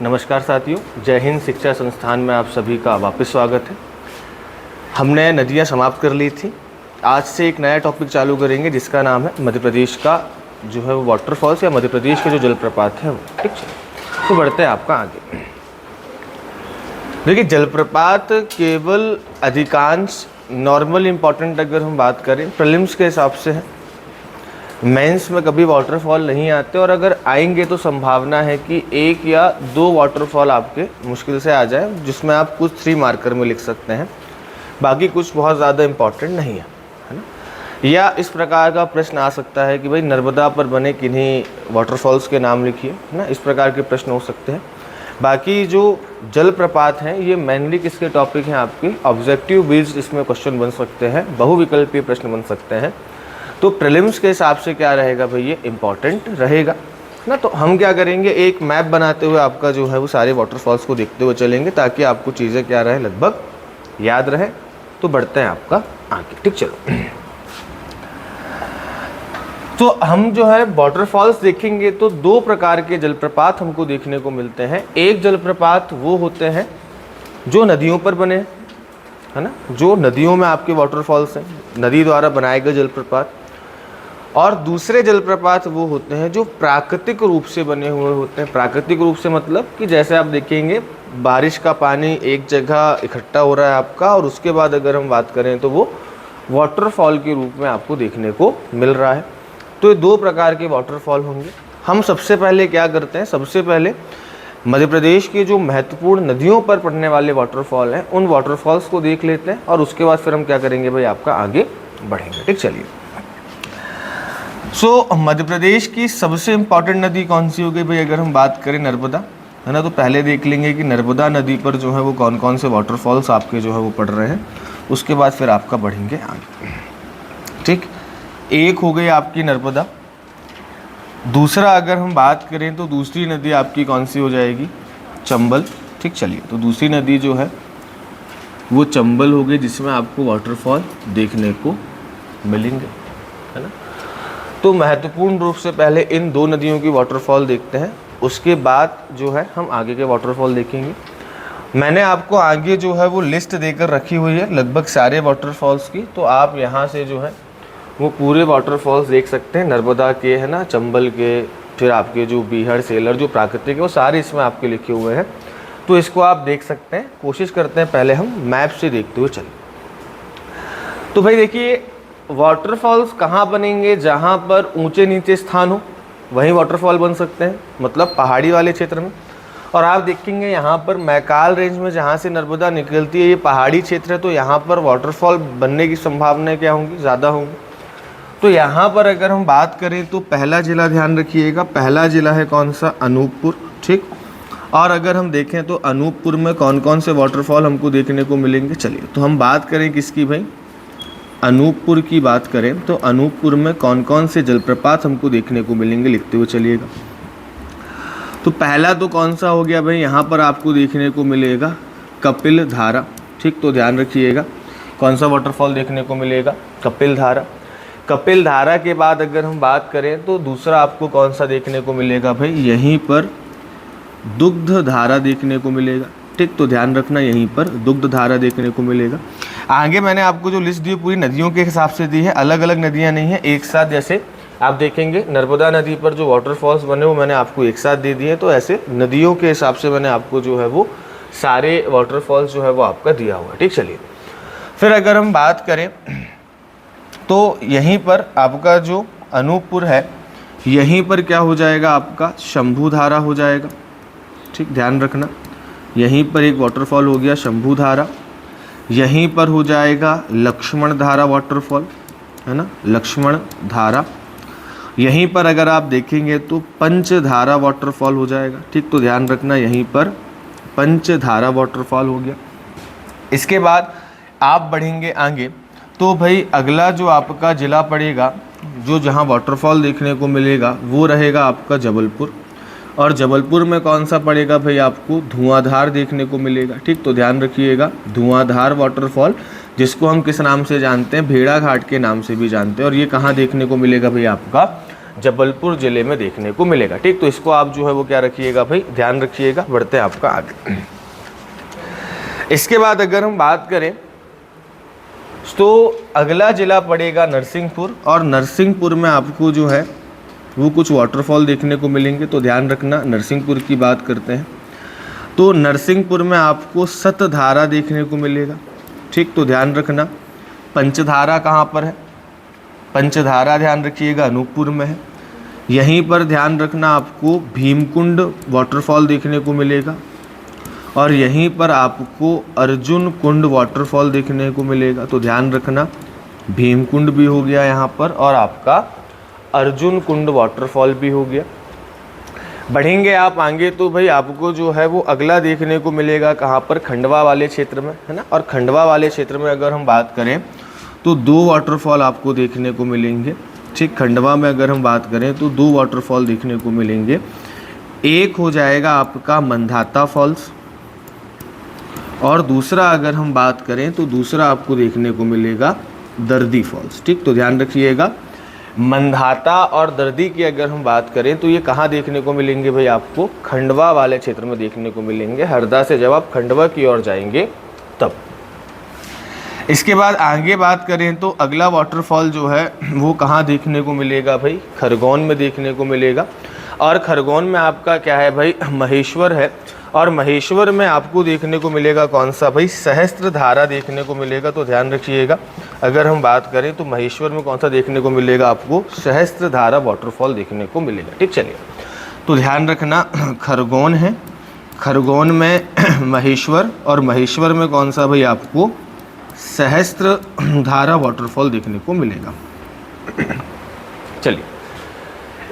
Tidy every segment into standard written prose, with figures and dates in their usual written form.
नमस्कार साथियों, जय हिंद शिक्षा संस्थान में आप सभी का वापस स्वागत है। हमने नदियाँ समाप्त कर ली थी। आज से एक नया टॉपिक चालू करेंगे जिसका नाम है मध्य प्रदेश का जो है वो वाटरफॉल्स या मध्य प्रदेश के जो जलप्रपात है वो। ठीक है, तो बढ़ते हैं आपका आगे। देखिए, जलप्रपात केवल अधिकांश नॉर्मल इम्पॉर्टेंट अगर हम बात करें प्रीलिम्स के हिसाब से है, मेंस में कभी वाटरफॉल नहीं आते, और अगर आएंगे तो संभावना है कि एक या दो वाटरफॉल आपके मुश्किल से आ जाए, जिसमें आप कुछ 3 मार्कर में लिख सकते हैं, बाकी कुछ बहुत ज़्यादा इम्पॉर्टेंट नहीं है ना। या इस प्रकार का प्रश्न आ सकता है कि भाई नर्मदा पर बने किन्हीं वाटरफॉल्स के नाम लिखिए, है ना। इस प्रकार के प्रश्न हो सकते हैं। बाकी जो जलप्रपात हैं ये मेनली किसके टॉपिक हैं आपके ऑब्जेक्टिव बेस्ड, इसमें क्वेश्चन बन सकते हैं, बहुविकल्पीय प्रश्न बन सकते हैं। तो प्रीलिम्स के हिसाब से क्या रहेगा भाई, ये इम्पॉर्टेंट रहेगा ना। तो हम क्या करेंगे, एक मैप बनाते हुए आपका जो है वो सारे वाटरफॉल्स को देखते हुए चलेंगे, ताकि आपको चीज़ें क्या रहे, लगभग याद रहे। तो बढ़ते हैं आपका आगे। ठीक, चलो। तो हम जो है वाटरफॉल्स देखेंगे तो 2 प्रकार के जलप्रपात हमको देखने को मिलते हैं। एक जलप्रपात वो होते हैं जो नदियों पर बने हैं, है ना, जो नदियों में आपके वाटरफॉल्स हैं, नदी द्वारा बनाए गए जलप्रपात। और दूसरे जलप्रपात वो होते हैं जो प्राकृतिक रूप से बने हुए होते हैं। प्राकृतिक रूप से मतलब कि जैसे आप देखेंगे बारिश का पानी एक जगह इकट्ठा हो रहा है आपका, और उसके बाद अगर हम बात करें तो वो वाटरफॉल के रूप में आपको देखने को मिल रहा है। तो ये 2 प्रकार के वाटरफॉल होंगे। हम सबसे पहले क्या करते हैं, सबसे पहले मध्य प्रदेश के जो महत्वपूर्ण नदियों पर पड़ने वाले वाटरफॉल हैं उन वाटरफॉल्स को देख लेते हैं, और उसके बाद फिर हम क्या करेंगे भाई, आपका आगे बढ़ेंगे। ठीक, चलिए। मध्य प्रदेश की सबसे इम्पॉर्टेंट नदी कौन सी हो गई भाई, अगर हम बात करें नर्मदा, है ना। तो पहले देख लेंगे कि नर्मदा नदी पर जो है वो कौन कौन से वाटरफॉल्स आपके जो है वो पड़ रहे हैं, उसके बाद फिर आपका बढ़ेंगे आगे। ठीक, एक हो गई आपकी नर्मदा। दूसरा अगर हम बात करें तो दूसरी नदी आपकी कौन सी हो जाएगी, चंबल। ठीक, चलिए। तो दूसरी नदी जो है वो चंबल हो गई, जिसमें आपको वाटरफॉल देखने को मिलेंगे, है ना। तो महत्वपूर्ण रूप से पहले इन 2 नदियों की वाटरफॉल देखते हैं, उसके बाद जो है हम आगे के वाटरफॉल देखेंगे। मैंने आपको आगे जो है वो लिस्ट देकर रखी हुई है लगभग सारे वाटरफॉल्स की, तो आप यहाँ से जो है वो पूरे वाटरफॉल्स देख सकते हैं, नर्मदा के, है ना, चंबल के, फिर आपके जो बीहड़ सेलर जो प्राकृतिक है वो सारे इसमें आपके लिखे हुए हैं। तो इसको आप देख सकते हैं। कोशिश करते हैं पहले हम मैप से देखते हुए चलें। तो भाई देखिए, वाटरफॉल्स कहाँ बनेंगे, जहाँ पर ऊंचे नीचे स्थान हो वहीं वाटरफॉल बन सकते हैं, मतलब पहाड़ी वाले क्षेत्र में। और आप देखेंगे यहाँ पर मैकाल रेंज में जहाँ से नर्मदा निकलती है, ये पहाड़ी क्षेत्र है, तो यहाँ पर वाटरफॉल बनने की संभावनाएं क्या होंगी, ज़्यादा होंगी। तो यहाँ पर अगर हम बात करें तो पहला जिला ध्यान रखिएगा, पहला जिला है कौन सा, अनूपपुर। ठीक, और अगर हम देखें तो अनूपपुर में कौन कौन से वाटरफॉल हमको देखने को मिलेंगे। चलिए, तो हम बात करें किसकी भाई, अनूपपुर की बात करें तो अनूपपुर में कौन कौन से जलप्रपात हमको देखने को मिलेंगे, लिखते हुए चलिएगा। तो पहला तो कौन सा हो गया भाई, यहाँ पर आपको देखने को मिलेगा कपिल धारा। ठीक, तो ध्यान रखिएगा कौन सा वाटरफॉल देखने को मिलेगा, कपिल धारा। कपिल धारा के बाद अगर हम बात करें तो दूसरा आपको कौन सा देखने को मिलेगा भाई, यहीं पर दुग्ध धारा देखने को मिलेगा। ठीक, तो ध्यान रखना यहीं पर दुग्ध धारा देखने को मिलेगा। आगे मैंने आपको जो लिस्ट दी पूरी नदियों के हिसाब से दी है, अलग अलग नदियां नहीं है, एक साथ। जैसे आप देखेंगे नर्मदा नदी पर जो वाटरफॉल्स बने वो मैंने आपको एक साथ दे दिए, तो ऐसे नदियों के हिसाब से मैंने आपको जो है वो सारे वाटरफॉल्स जो है वो आपका दिया हुआ है। ठीक, चलिए। फिर अगर हम बात करें तो यहीं पर आपका जो अनूपपुर है, यहीं पर क्या हो जाएगा, आपका शंभू धारा हो जाएगा। ठीक, ध्यान रखना, यहीं पर एक वाटरफॉल हो गया शंभू धारा। यहीं पर हो जाएगा लक्ष्मण धारा वाटरफॉल, है ना, लक्ष्मण धारा। यहीं पर अगर आप देखेंगे तो पंचधारा वाटरफॉल हो जाएगा। ठीक, तो ध्यान रखना यहीं पर पंचधारा वाटरफॉल हो गया। इसके बाद आप बढ़ेंगे आगे तो भाई अगला जो आपका जिला पड़ेगा, जो जहाँ वाटरफॉल देखने को मिलेगा वो रहेगा आपका जबलपुर। और जबलपुर में कौन सा पड़ेगा भाई, आपको धुआंधार देखने को मिलेगा। ठीक, तो ध्यान रखिएगा धुआंधार वाटरफॉल, जिसको हम किस नाम से जानते हैं, भेड़ा घाट के नाम से भी जानते हैं। और ये कहाँ देखने को मिलेगा भाई, आपका जबलपुर ज़िले में देखने को मिलेगा। ठीक, तो इसको आप जो है वो क्या रखिएगा भाई, ध्यान रखिएगा। बढ़ते हैं आपका आगे। इसके बाद अगर हम बात करें तो अगला ज़िला पड़ेगा नरसिंहपुर, और नरसिंहपुर में आपको जो है वो कुछ वाटरफॉल देखने को मिलेंगे। तो ध्यान रखना, नरसिंहपुर की बात करते हैं तो नरसिंहपुर में आपको सतधारा देखने को मिलेगा। ठीक, तो ध्यान रखना। पंचधारा कहाँ पर है, पंचधारा ध्यान रखिएगा अनूपपुर में है। यहीं पर ध्यान रखना आपको भीमकुंड वाटरफॉल देखने को मिलेगा, और यहीं पर आपको अर्जुन कुंड वाटरफॉल देखने को मिलेगा। तो ध्यान रखना, भीमकुंड भी हो गया यहाँ पर, और आपका अर्जुन कुंड वाटरफॉल भी हो गया। बढ़ेंगे आप आगे तो भाई आपको जो है वो अगला देखने को मिलेगा कहाँ पर, खंडवा वाले क्षेत्र में, है ना। और खंडवा वाले क्षेत्र में अगर हम बात करें तो 2 वाटरफॉल आपको देखने को मिलेंगे। ठीक, खंडवा में अगर हम बात करें तो 2 वाटरफॉल देखने को मिलेंगे। एक हो जाएगा आपका मंधाता फॉल्स, और दूसरा अगर हम बात करें तो दूसरा आपको देखने को मिलेगा दर्दी फॉल्स। ठीक, तो ध्यान रखिएगा, मंधाता और दर्दी की अगर हम बात करें तो ये कहाँ देखने को मिलेंगे भाई, आपको खंडवा वाले क्षेत्र में देखने को मिलेंगे। हरदा से जब आप खंडवा की ओर जाएंगे तब। इसके बाद आगे बात करें तो अगला वाटरफॉल जो है वो कहाँ देखने को मिलेगा भाई, खरगोन में देखने को मिलेगा। और खरगोन में आपका क्या है भाई, महेश्वर है, और महेश्वर में आपको देखने को मिलेगा कौन सा भाई, सहस्त्रधारा देखने को मिलेगा। तो ध्यान रखिएगा, अगर हम बात करें तो महेश्वर में कौन सा देखने को मिलेगा, आपको सहस्त्रधारा वाटरफॉल देखने को मिलेगा। ठीक, चलिए तो ध्यान रखना, खरगोन है, खरगोन में महेश्वर, और महेश्वर में कौन सा भाई, आपको सहस्त्रधारा वाटरफॉल देखने को मिलेगा। चलिए,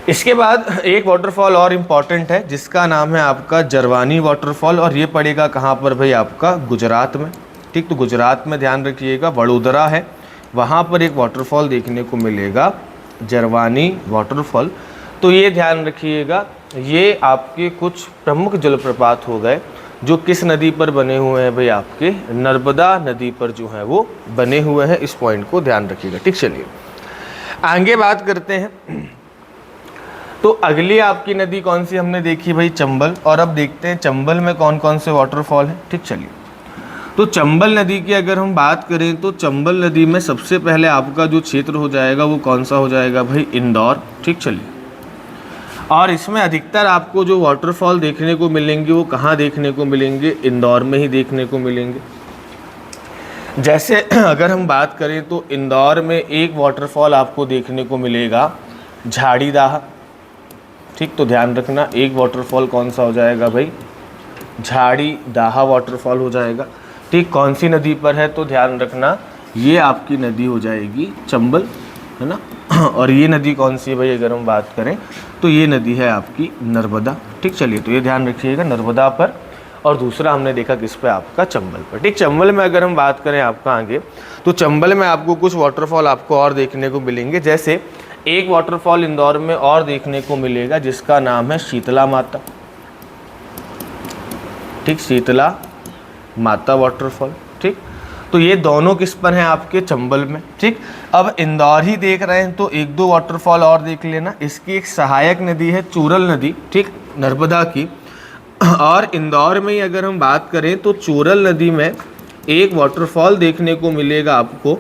इसके बाद एक वाटरफॉल और इम्पॉर्टेंट है जिसका नाम है आपका जरवानी वाटरफॉल, और ये पड़ेगा कहाँ पर भाई, आपका गुजरात में। ठीक, तो गुजरात में ध्यान रखिएगा, वडोदरा है, वहाँ पर एक वाटरफॉल देखने को मिलेगा जरवानी वाटरफॉल। तो ये ध्यान रखिएगा, ये आपके कुछ प्रमुख जलप्रपात हो गए जो किस नदी पर बने हुए हैं भाई, आपके नर्मदा नदी पर जो है वो बने हुए हैं। इस पॉइंट को ध्यान रखिएगा। ठीक, चलिए आगे बात करते हैं। तो अगली आपकी नदी कौन सी हमने देखी भाई, चंबल, और अब देखते हैं चंबल में कौन कौन से वाटरफॉल हैं। ठीक, चलिए तो चंबल नदी की अगर हम बात करें तो चंबल नदी में सबसे पहले आपका जो क्षेत्र हो जाएगा वो कौन सा हो जाएगा भाई, इंदौर। ठीक, चलिए, और इसमें अधिकतर आपको जो वाटरफॉल देखने को मिलेंगे वो कहाँ देखने को मिलेंगे, इंदौर में ही देखने को मिलेंगे। जैसे अगर हम बात करें तो इंदौर में एक वाटरफॉल आपको देखने को मिलेगा झाड़ीदाह। ठीक, तो ध्यान रखना, एक वाटरफॉल कौन सा हो जाएगा भाई, झाड़ीदाह वाटरफॉल हो जाएगा। ठीक, कौन सी नदी पर है, तो ध्यान रखना ये आपकी नदी हो जाएगी चंबल, है ना। और ये नदी कौन सी है भाई, अगर हम बात करें तो ये नदी है आपकी नर्मदा। ठीक, चलिए तो ये ध्यान रखिएगा, नर्मदा पर, और दूसरा हमने देखा किस पे, आपका चंबल पर। ठीक, चंबल में अगर हम बात करें आपका आगे, तो चंबल में आपको कुछ वाटरफॉल आपको और देखने को मिलेंगे। जैसे एक वाटरफॉल इंदौर में और देखने को मिलेगा जिसका नाम है शीतला माता। ठीक, शीतला माता वाटरफॉल। ठीक, तो ये दोनों किस पर हैं, आपके चंबल में। ठीक, अब इंदौर ही देख रहे हैं तो 1-2 वाटरफॉल और देख लेना। इसकी एक सहायक नदी है चूरल नदी, ठीक, नर्मदा की। और इंदौर में ही अगर हम बात करें तो चूरल नदी में एक वाटरफॉल देखने को मिलेगा आपको।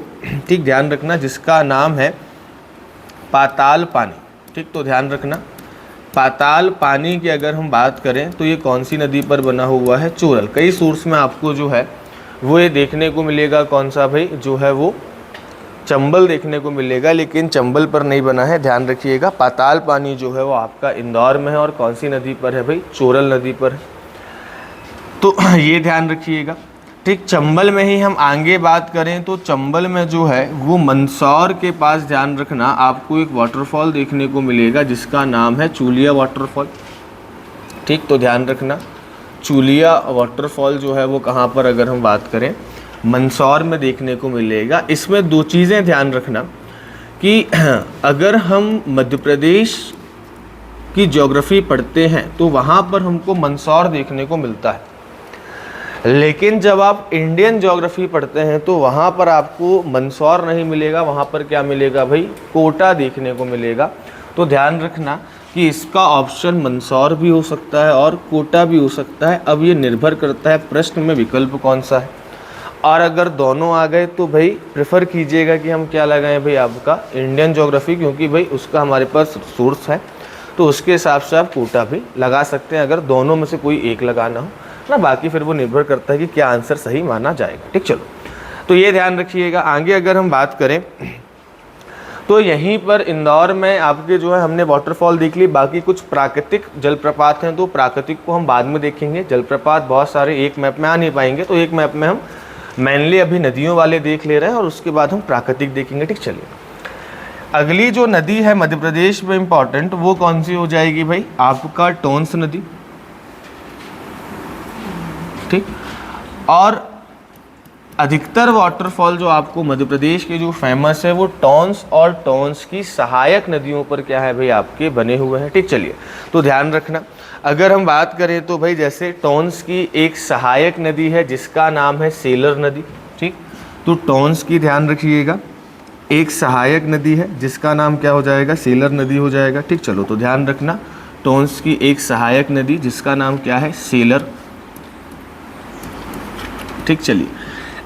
ठीक, ध्यान रखना, जिसका नाम है पाताल पानी। ठीक, तो ध्यान रखना, पाताल पानी की अगर हम बात करें तो ये कौन सी नदी पर बना हुआ है, चूरल। कई सोर्स में आपको जो है वो ये देखने को मिलेगा कौन सा भाई, जो है वो चंबल देखने को मिलेगा, लेकिन चंबल पर नहीं बना है। ध्यान रखिएगा, पाताल पानी जो है वो आपका इंदौर में है, और कौन सी नदी पर है भाई, चूरल नदी पर है। तो ये ध्यान रखिएगा। ठीक, चंबल में ही हम आगे बात करें तो चंबल में जो है वो मंदसौर के पास ध्यान रखना आपको एक वाटरफॉल देखने को मिलेगा जिसका नाम है चूलिया वाटरफॉल। ठीक, तो ध्यान रखना, चूलिया वाटरफॉल जो है वो कहाँ पर, अगर हम बात करें मंदसौर में देखने को मिलेगा। इसमें 2 चीज़ें ध्यान रखना कि अगर हम मध्य प्रदेश की ज्योग्राफी पढ़ते हैं तो वहाँ पर हमको मंदसौर देखने को मिलता है, लेकिन जब आप इंडियन ज्योग्राफी पढ़ते हैं तो वहाँ पर आपको मंदसौर नहीं मिलेगा, वहाँ पर क्या मिलेगा भाई, कोटा देखने को मिलेगा। तो ध्यान रखना कि इसका ऑप्शन मंदसौर भी हो सकता है और कोटा भी हो सकता है। अब ये निर्भर करता है प्रश्न में विकल्प कौन सा है, और अगर दोनों आ गए तो भाई प्रेफर कीजिएगा कि हम क्या लगाएं भाई आपका इंडियन ज्योग्राफी, क्योंकि भाई उसका हमारे पास सोर्स है, तो उसके हिसाब से आप कोटा भी लगा सकते हैं अगर दोनों में से कोई एक लगाना हो ना। बाकी फिर वो निर्भर करता है कि क्या आंसर सही माना जाएगा। ठीक, चलो तो ये ध्यान रखिएगा। आगे अगर हम बात करें तो यहीं पर इंदौर में आपके जो है हमने वाटरफॉल देख ली, बाकी कुछ प्राकृतिक जलप्रपात हैं तो प्राकृतिक को हम बाद में देखेंगे। जलप्रपात बहुत सारे एक मैप में आ नहीं पाएंगे, तो एक मैप में हम मेनली अभी नदियों वाले देख ले रहे हैं और उसके बाद हम प्राकृतिक देखेंगे। ठीक, चलिए अगली जो नदी है मध्य प्रदेश में इंपॉर्टेंट, वो कौन सी हो जाएगी भाई आपका टोंस नदी। ठीक, और अधिकतर वाटरफॉल जो आपको मध्य प्रदेश के जो फेमस है वो टोंस और टोंस की सहायक नदियों पर क्या है भाई आपके बने हुए हैं। ठीक, चलिए तो ध्यान रखना। अगर हम बात करें तो भाई जैसे टोंस की एक सहायक नदी है जिसका नाम है सेलर नदी। ठीक, तो टोंस की ध्यान रखिएगा एक सहायक नदी है जिसका नाम क्या हो जाएगा, सेलर नदी हो जाएगा। ठीक, चलो तो ध्यान रखना टोंस की एक सहायक नदी जिसका नाम क्या है, सेलर। ठीक, चलिए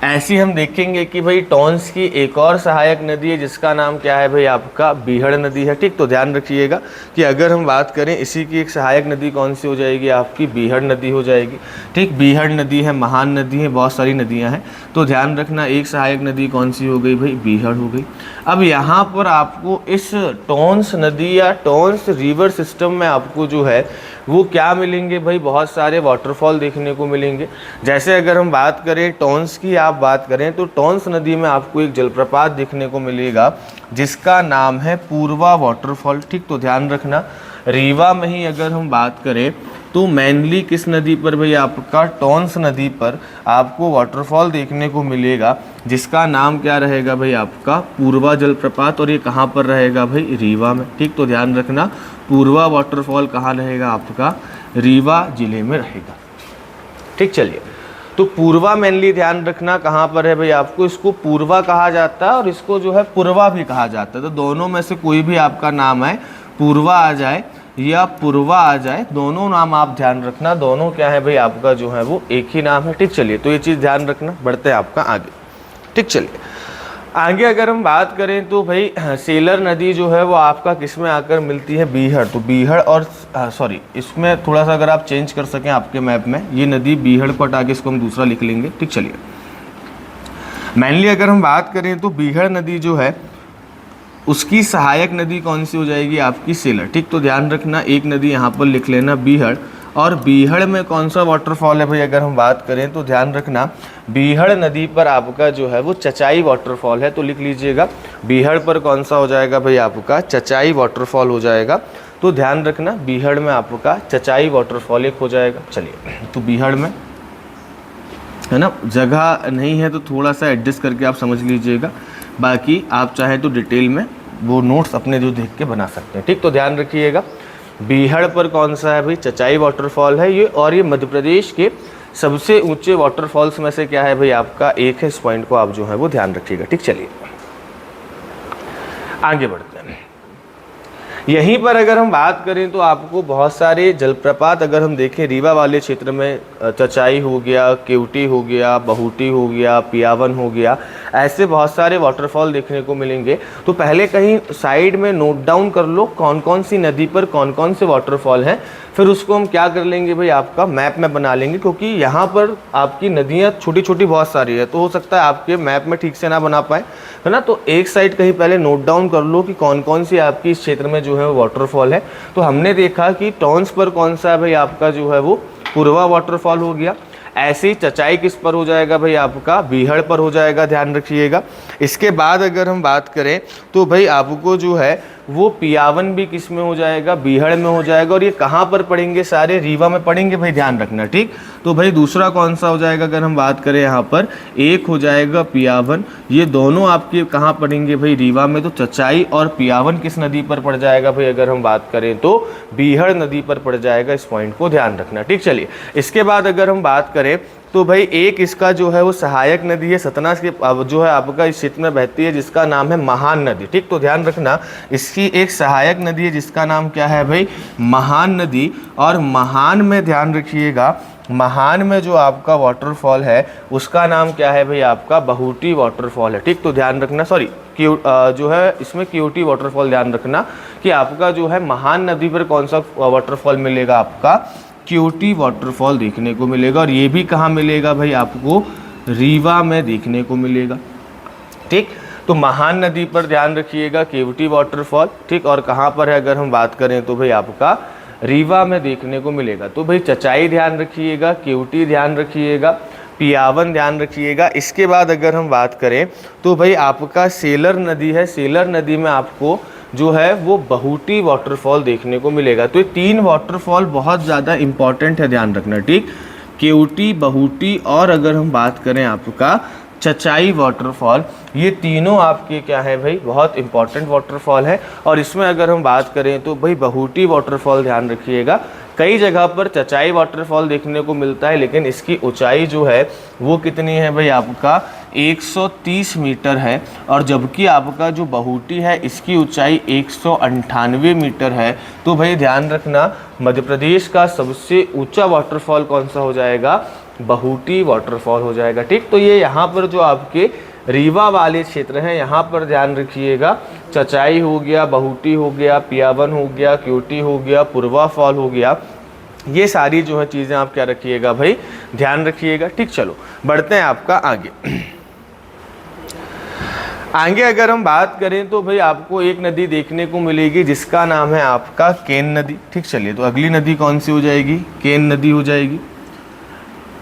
ऐसी हम देखेंगे कि भाई टोंस की एक और सहायक नदी है जिसका नाम क्या है भाई आपका बीहड़ नदी है। ठीक, तो ध्यान रखिएगा कि अगर हम बात करें इसी की एक सहायक नदी कौन सी हो जाएगी आपकी, बीहड़ नदी हो जाएगी। ठीक, बीहड़ नदी है, महान नदी है, बहुत सारी नदियां हैं, तो ध्यान रखना एक सहायक नदी कौन सी हो गई भाई, बीहड़ हो गई। अब यहाँ पर आपको इस टोंस नदी या टोंस रिवर सिस्टम में आपको जो है वो क्या मिलेंगे भाई, बहुत सारे वाटरफॉल देखने को मिलेंगे। जैसे अगर हम बात करें टोंस की आप बात करें तो टोंस नदी में आपको एक जलप्रपात देखने को मिलेगा जिसका नाम है पूर्वा वाटरफॉल। ठीक, तो ध्यान रखना रीवा में ही अगर हम बात करें तो मेनली किस नदी पर भाई आपका, टोंस नदी पर आपको वाटरफॉल देखने को मिलेगा जिसका नाम क्या रहेगा भाई आपका पूर्वा जलप्रपात, और ये कहाँ पर रहेगा भाई, रीवा में। ठीक, तो ध्यान रखना पूर्वा वाटरफॉल कहाँ रहेगा आपका, रीवा जिले में रहेगा। ठीक, चलिए तो पूर्वा मेनली ध्यान रखना कहाँ पर है भाई आपको, इसको पूर्वा कहा जाता है और इसको जो है पूर्वा भी कहा जाता है। तो दोनों में से कोई भी आपका नाम है, पूर्वा आ जाए या पूर्वा आ जाए, दोनों नाम आप ध्यान रखना, दोनों क्या है भाई आपका जो है वो एक ही नाम है। ठीक, चलिए तो ये चीज़ ध्यान रखना। बढ़ते हैं आपका आगे। ठीक, चलिए आगे अगर हम बात करें तो भाई सेलर नदी जो है वो आपका किस में आकर मिलती है, बीहड़। तो बीहड़ और सॉरी इसमें थोड़ा सा अगर आप चेंज कर सकें आपके मैप में, ये नदी बीहड़ को हटा के इसको हम दूसरा लिख लेंगे। ठीक, चलिए मेनली अगर हम बात करें तो बीहड़ नदी जो है उसकी सहायक नदी कौन सी हो जाएगी आपकी, सेलर। ठीक, तो ध्यान रखना एक नदी यहाँ पर लिख लेना बीहड़, और बीहड़ में कौन सा वाटरफॉल है भाई अगर हम बात करें तो ध्यान रखना बीहड़ नदी पर आपका जो है वो चचाई वाटरफॉल है, तो लिख लीजिएगा बीहड़ पर कौन सा हो जाएगा भाई आपका, चचाई वाटरफॉल हो जाएगा। तो ध्यान रखना बीहड़ में आपका चचाई वाटरफॉल एक हो जाएगा। चलिए तो बीहड़ में है ना, जगह नहीं है तो थोड़ा सा एडजस्ट करके आप समझ लीजिएगा, बाकी आप चाहे तो डिटेल में वो नोट्स अपने जो देख के बना सकते हैं। ठीक, तो ध्यान रखिएगा बीहड़ पर कौन सा है भाई, चचाई वाटरफॉल है ये, और ये मध्य प्रदेश के सबसे ऊंचे वाटरफॉल्स में से क्या है भाई आपका एक है। इस पॉइंट को आप जो है वो ध्यान रखिएगा। ठीक, चलिए आगे बढ़ते हैं। यहीं पर अगर हम बात करें तो आपको बहुत सारे जलप्रपात अगर हम देखें रीवा वाले क्षेत्र में, चचाई हो गया, केवटी हो गया, बहुटी हो गया, पियावन हो गया, ऐसे बहुत सारे वाटरफॉल देखने को मिलेंगे। तो पहले कहीं साइड में नोट डाउन कर लो कौन कौन सी नदी पर कौन कौन से वाटरफॉल हैं, फिर उसको हम क्या कर लेंगे भाई आपका मैप में बना लेंगे, क्योंकि यहाँ पर आपकी नदियाँ छोटी छोटी बहुत सारी है, तो हो सकता है आपके मैप में ठीक से ना बना पाए, है ना। तो एक साइड कहीं पहले नोट डाउन कर लो कि कौन कौन सी आपकी इस क्षेत्र में जो है वो वाटरफॉल है। तो हमने देखा कि टोंस पर कौन सा है भाई आपका जो है वो पूर्वा वाटरफॉल हो गया। ऐसे ही चचाई किस पर हो जाएगा भाई आपका, बीहड़ पर हो जाएगा, ध्यान रखिएगा। इसके बाद अगर हम बात करें तो भाई आपको जो है वो पियावन भी किस में हो जाएगा, बीहड़ में हो जाएगा। और ये कहाँ पर पड़ेंगे, सारे रीवा में पड़ेंगे भाई, ध्यान रखना। ठीक, तो भाई दूसरा कौन सा हो जाएगा अगर हम बात करें यहाँ पर, एक हो जाएगा पियावन, ये दोनों आपके कहाँ पड़ेंगे भाई, रीवा में। तो चचाई और पियावन किस नदी पर पड़ जाएगा भाई अगर हम बात करें तो बीहड़ नदी पर पड़ जाएगा, इस पॉइंट को ध्यान रखना। ठीक, चलिए इसके बाद अगर हम बात करें तो भाई एक इसका जो है वो सहायक नदी है सतलज के जो है आपका इस क्षेत्र में बहती है, जिसका नाम है महान नदी। ठीक, तो ध्यान रखना इसकी एक सहायक नदी है जिसका नाम क्या है भाई, महान नदी। और महान में ध्यान रखिएगा, महान में जो आपका वाटरफॉल है उसका नाम क्या है भाई, आपका बहुटी वाटरफॉल है। ठीक, तो ध्यान रखना, सॉरी जो है इसमें क्यूटी वाटरफॉल, ध्यान रखना कि आपका जो है महान नदी पर कौन सा वाटरफॉल मिलेगा, आपका क्यूटी वाटरफॉल देखने को मिलेगा। और ये भी कहाँ मिलेगा भाई, आपको रीवा में देखने को मिलेगा। ठीक, तो महान नदी पर ध्यान रखिएगा क्यूटी वाटरफॉल। ठीक, और कहाँ पर है अगर हम बात करें तो भाई आपका रीवा में देखने को मिलेगा। तो भाई चचाई ध्यान रखिएगा, क्यूटी ध्यान रखिएगा, पियावन ध्यान रखिएगा। इसके बाद अगर हम बात करें तो भाई आपका सेलर नदी है, सेलर नदी में आपको जो है वो बहुटी वाटरफॉल देखने को मिलेगा। तो ये 3 वाटरफॉल बहुत ज़्यादा इंपॉर्टेंट है, ध्यान रखना। ठीक, क्यूटी, बहुटी और अगर हम बात करें आपका चचाई वाटरफॉल, ये तीनों आपके क्या है भाई, बहुत इंपॉर्टेंट वाटरफॉल है। और इसमें अगर हम बात करें तो भाई बहुटी वाटरफॉल ध्यान रखिएगा, कई जगह पर चचाई वाटरफॉल देखने को मिलता है, लेकिन इसकी ऊंचाई जो है वो कितनी है भाई, आपका 130 मीटर है। और जबकि आपका जो बहुटी है इसकी ऊंचाई 198 मीटर है। तो भाई ध्यान रखना मध्य प्रदेश का सबसे ऊंचा वाटरफॉल कौन सा हो जाएगा, बहुटी वाटरफॉल हो जाएगा। ठीक, तो ये यहाँ पर जो आपके रीवा वाले क्षेत्र हैं यहाँ पर ध्यान रखिएगा, चचाई हो गया, बहुटी हो गया, पियावन हो गया, क्यूटी हो गया, पूर्वा फॉल हो गया, ये सारी जो है चीज़ें आप क्या रखिएगा भाई, ध्यान रखिएगा। ठीक, चलो बढ़ते हैं आपका आगे। आगे अगर हम बात करें तो भाई आपको एक नदी देखने को मिलेगी जिसका नाम है आपका केन नदी। ठीक, चलिए तो अगली नदी कौन सी हो जाएगी, केन नदी हो जाएगी।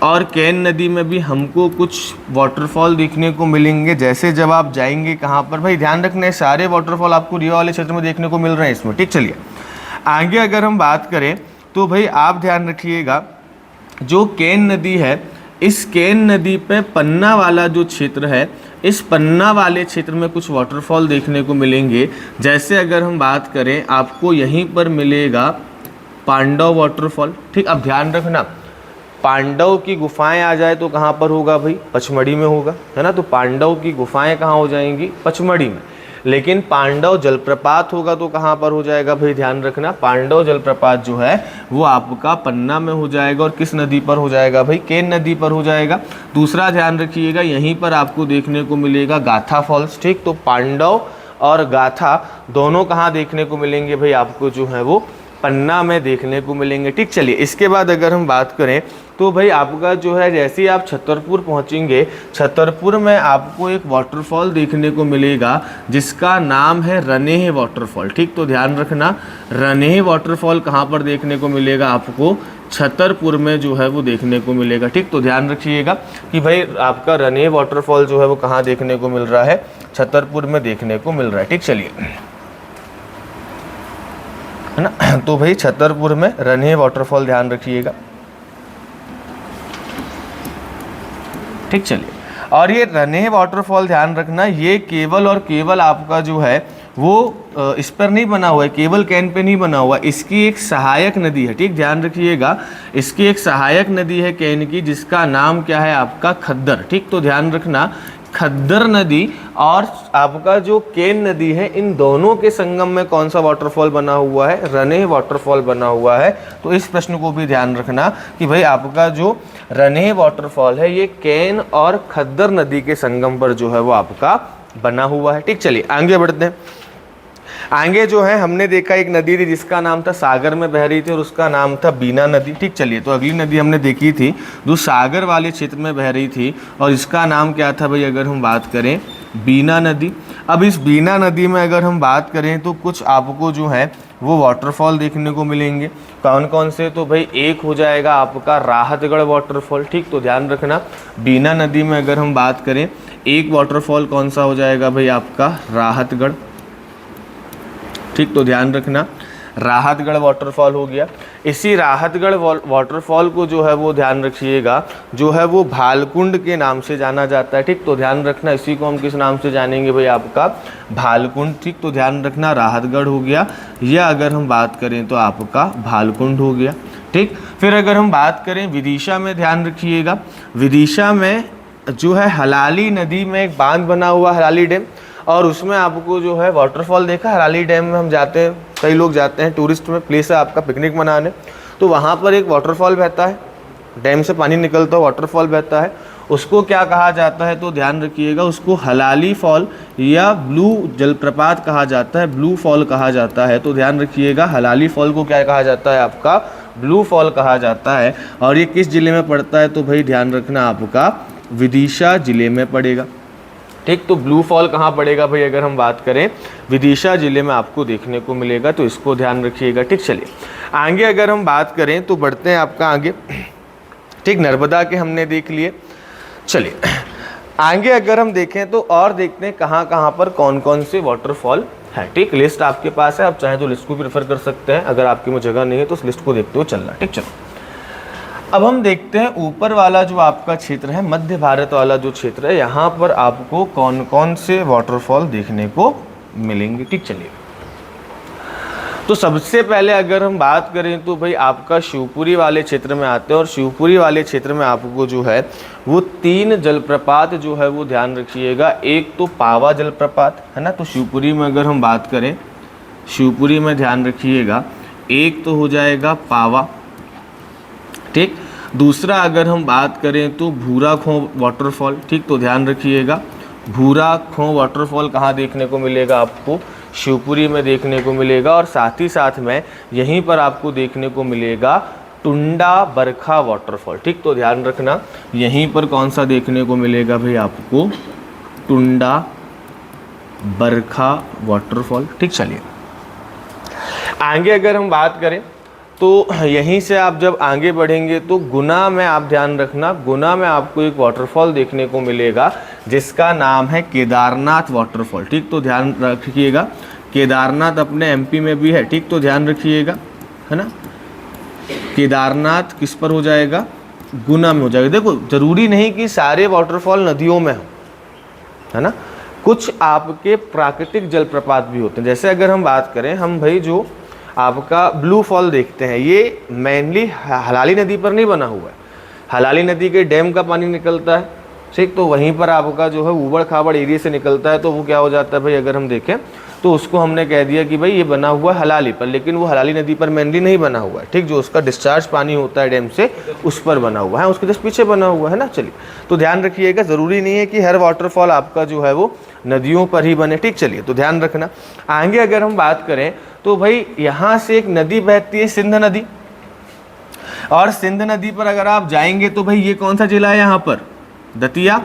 और केन नदी में भी हमको कुछ वाटरफॉल देखने को मिलेंगे। जैसे जब आप जाएंगे कहाँ पर भाई, ध्यान रखना है सारे वाटरफॉल आपको रीवा वाले क्षेत्र में देखने को मिल रहे हैं इसमें। ठीक, चलिए आगे अगर हम बात करें तो भाई आप ध्यान रखिएगा, जो केन नदी है, इस केन नदी पे पन्ना वाला जो क्षेत्र है, इस पन्ना वाले क्षेत्र में कुछ वाटरफॉल देखने को मिलेंगे। जैसे अगर हम बात करें आपको यहीं पर मिलेगा पांडव वाटरफॉल। ठीक, अब ध्यान रखना पांडव की गुफाएं आ जाए तो कहाँ पर होगा भाई, पचमढ़ी में होगा, है ना। तो पांडव की गुफाएं कहाँ हो जाएंगी, पचमढ़ी में। लेकिन पांडव जलप्रपात होगा तो कहाँ पर हो जाएगा भाई, ध्यान रखना पांडव जलप्रपात जो है वो आपका पन्ना में हो जाएगा। और किस नदी पर हो जाएगा भाई, केन नदी पर हो जाएगा। दूसरा ध्यान रखिएगा, यहीं पर आपको देखने को मिलेगा गाथा फॉल्स। ठीक, तो पांडव और गाथा दोनों कहाँ देखने को मिलेंगे भाई, आपको जो है वो पन्ना में देखने को मिलेंगे। ठीक, चलिए इसके बाद अगर हम बात करें तो भाई आपका जो है जैसे ही आप छतरपुर पहुंचेंगे, छतरपुर में आपको एक वाटरफॉल देखने को मिलेगा जिसका नाम है रनेह वाटरफॉल। ठीक, तो ध्यान रखना रनेह वाटरफॉल कहाँ पर देखने को मिलेगा, आपको छतरपुर में जो है वो देखने को मिलेगा। ठीक, तो ध्यान रखिएगा कि भाई आपका रनेह वाटरफॉल जो है वो कहाँ देखने को मिल रहा है, छतरपुर में देखने को मिल रहा है। ठीक, चलिए है ना, तो भाई छतरपुर में रनेह वाटरफॉल ध्यान रखिएगा। ठीक, चलिए और ये रनेह वाटरफॉल ध्यान रखना, ये केवल और केवल आपका जो है वो इस पर नहीं बना हुआ है, केवल कैन पे नहीं बना हुआ, इसकी एक सहायक नदी है। ठीक, ध्यान रखिएगा इसकी एक सहायक नदी है कैन की, जिसका नाम क्या है आपका खद्दर। ठीक, तो ध्यान रखना खद्दर नदी और आपका जो केन नदी है, इन दोनों के संगम में कौन सा वाटरफॉल बना हुआ है, रनेह वाटरफॉल बना हुआ है। तो इस प्रश्न को भी ध्यान रखना कि भाई आपका जो रनेह वाटरफॉल है ये केन और खद्दर नदी के संगम पर जो है वो आपका बना हुआ है। ठीक, चलिए आगे बढ़ते हैं। आगे जो है हमने देखा एक नदी थी जिसका नाम था सागर में बह रही थी और उसका नाम था बीना नदी। ठीक, चलिए तो अगली नदी हमने देखी थी जो सागर वाले क्षेत्र में बह रही थी और इसका नाम क्या था भाई, अगर हम बात करें बीना नदी। अब इस बीना नदी में अगर हम बात करें तो कुछ आपको जो है वो वाटरफॉल देखने को मिलेंगे। कौन कौन से, तो भाई एक हो जाएगा आपका राहतगढ़ वाटरफॉल। ठीक, तो ध्यान रखना बीना नदी में अगर हम बात करें एक वाटरफॉल कौन सा हो जाएगा भाई, आपका राहतगढ़। ठीक, तो ध्यान रखना राहतगढ़ वाटरफॉल हो गया। इसी राहतगढ़ वाटरफॉल को जो है वो ध्यान रखिएगा जो है वो भालकुंड के नाम से जाना जाता है। ठीक, तो ध्यान रखना इसी को हम किस नाम से जानेंगे भाई, आपका भालकुंड। ठीक, तो ध्यान रखना राहतगढ़ हो गया, या अगर हम बात करें तो आपका भालकुंड हो गया। ठीक। फिर अगर हम बात करें विदिशा में, ध्यान रखिएगा, विदिशा में जो है हलाली नदी में एक बांध बना हुआ, हलाली डैम, और उसमें आपको जो है वाटरफॉल देखा। हलाली डैम में हम जाते हैं, कई लोग जाते हैं, टूरिस्ट में प्लेस है आपका पिकनिक मनाने, तो वहाँ पर एक वाटरफॉल बहता है, डैम से पानी निकलता है, वाटरफॉल बहता है, उसको क्या कहा जाता है, तो ध्यान रखिएगा, उसको हलाली फॉल या ब्लू जलप्रपात कहा जाता है, ब्लू फॉल कहा जाता है। तो ध्यान रखिएगा, हलाली फॉल को क्या कहा जाता है, आपका ब्लू फॉल कहा जाता है। और ये किस जिले में पड़ता है, तो भाई ध्यान रखना, आपका विदिशा जिले में पड़ेगा। ठीक, तो ब्लू फॉल कहाँ पड़ेगा भाई, अगर हम बात करें विदिशा जिले में आपको देखने को मिलेगा, तो इसको ध्यान रखिएगा। ठीक, चलिए आगे अगर हम बात करें तो बढ़ते हैं आपका आगे। ठीक, नर्मदा के हमने देख लिए। चलिए आगे अगर हम देखें तो और देखते हैं कहाँ कहाँ पर कौन कौन से वाटरफॉल है। ठीक, लिस्ट आपके पास है, आप चाहें तो लिस्ट को भी रेफर कर सकते हैं, अगर आपके में जगह नहीं है तो उस लिस्ट को देखते हुए चलना। ठीक, चलो अब हम देखते हैं ऊपर वाला जो आपका क्षेत्र है, मध्य भारत वाला जो क्षेत्र है, यहाँ पर आपको कौन कौन से वाटरफॉल देखने को मिलेंगे। ठीक, चलिए तो सबसे पहले अगर हम बात करें तो भाई आपका शिवपुरी वाले क्षेत्र में आते हैं, और शिवपुरी वाले क्षेत्र में आपको जो है वो 3 जलप्रपात जो है वो ध्यान रखिएगा। एक तो पावा जलप्रपात है ना, तो शिवपुरी में अगर हम बात करें, शिवपुरी में ध्यान रखिएगा, एक तो हो जाएगा पावा। ठीक, दूसरा अगर हम बात करें तो भूरा खो वाटरफॉल। ठीक, तो ध्यान रखिएगा, भूरा खो वाटरफॉल कहाँ देखने को मिलेगा, आपको शिवपुरी में देखने को मिलेगा। और साथ ही साथ में यहीं पर आपको देखने को मिलेगा टुंडा बरखा वाटरफॉल। ठीक, तो ध्यान रखना, यहीं पर कौन सा देखने को मिलेगा भाई, आपको टुंडा बरखा वाटरफॉल। ठीक, चलिए आगे अगर हम बात करें तो यहीं से आप जब आगे बढ़ेंगे तो गुना में आप ध्यान रखना, गुना में आपको एक वाटरफॉल देखने को मिलेगा जिसका नाम है केदारनाथ वाटरफॉल। ठीक, तो ध्यान रखिएगा, केदारनाथ अपने एमपी में भी है। ठीक, तो ध्यान रखिएगा, है ना, केदारनाथ किस पर हो जाएगा, गुना में हो जाएगा। देखो जरूरी नहीं कि सारे वाटरफॉल नदियों में हो, है ना, कुछ आपके प्राकृतिक जलप्रपात भी होते हैं। जैसे अगर हम बात करें, हम भाई जो आपका ब्लू फॉल देखते हैं, ये मेनली हलाली नदी पर नहीं बना हुआ है, हलाली नदी के डैम का पानी निकलता है। ठीक, तो वहीं पर आपका जो है ऊबड़ खाबड़ एरिया से निकलता है, तो वो क्या हो जाता है भाई, अगर हम देखें तो उसको हमने कह दिया कि भाई ये बना हुआ है हलाली पर, लेकिन वो हलाली नदी पर मेनली नहीं बना हुआ है। ठीक, जो उसका डिस्चार्ज पानी होता है डैम से, उस पर बना हुआ है, उसके जस्ट पीछे बना हुआ है ना। चलिए, तो ध्यान रखिएगा, ज़रूरी नहीं है कि हर वाटरफॉल आपका जो है वो नदियों पर ही बने। ठीक, चलिए तो ध्यान रखना। आगे अगर हम बात करें तो भाई यहाँ से एक नदी बहती है, सिंध नदी, और सिंध नदी पर अगर आप जाएंगे तो भाई ये कौन सा जिला है, यहाँ पर दतिया,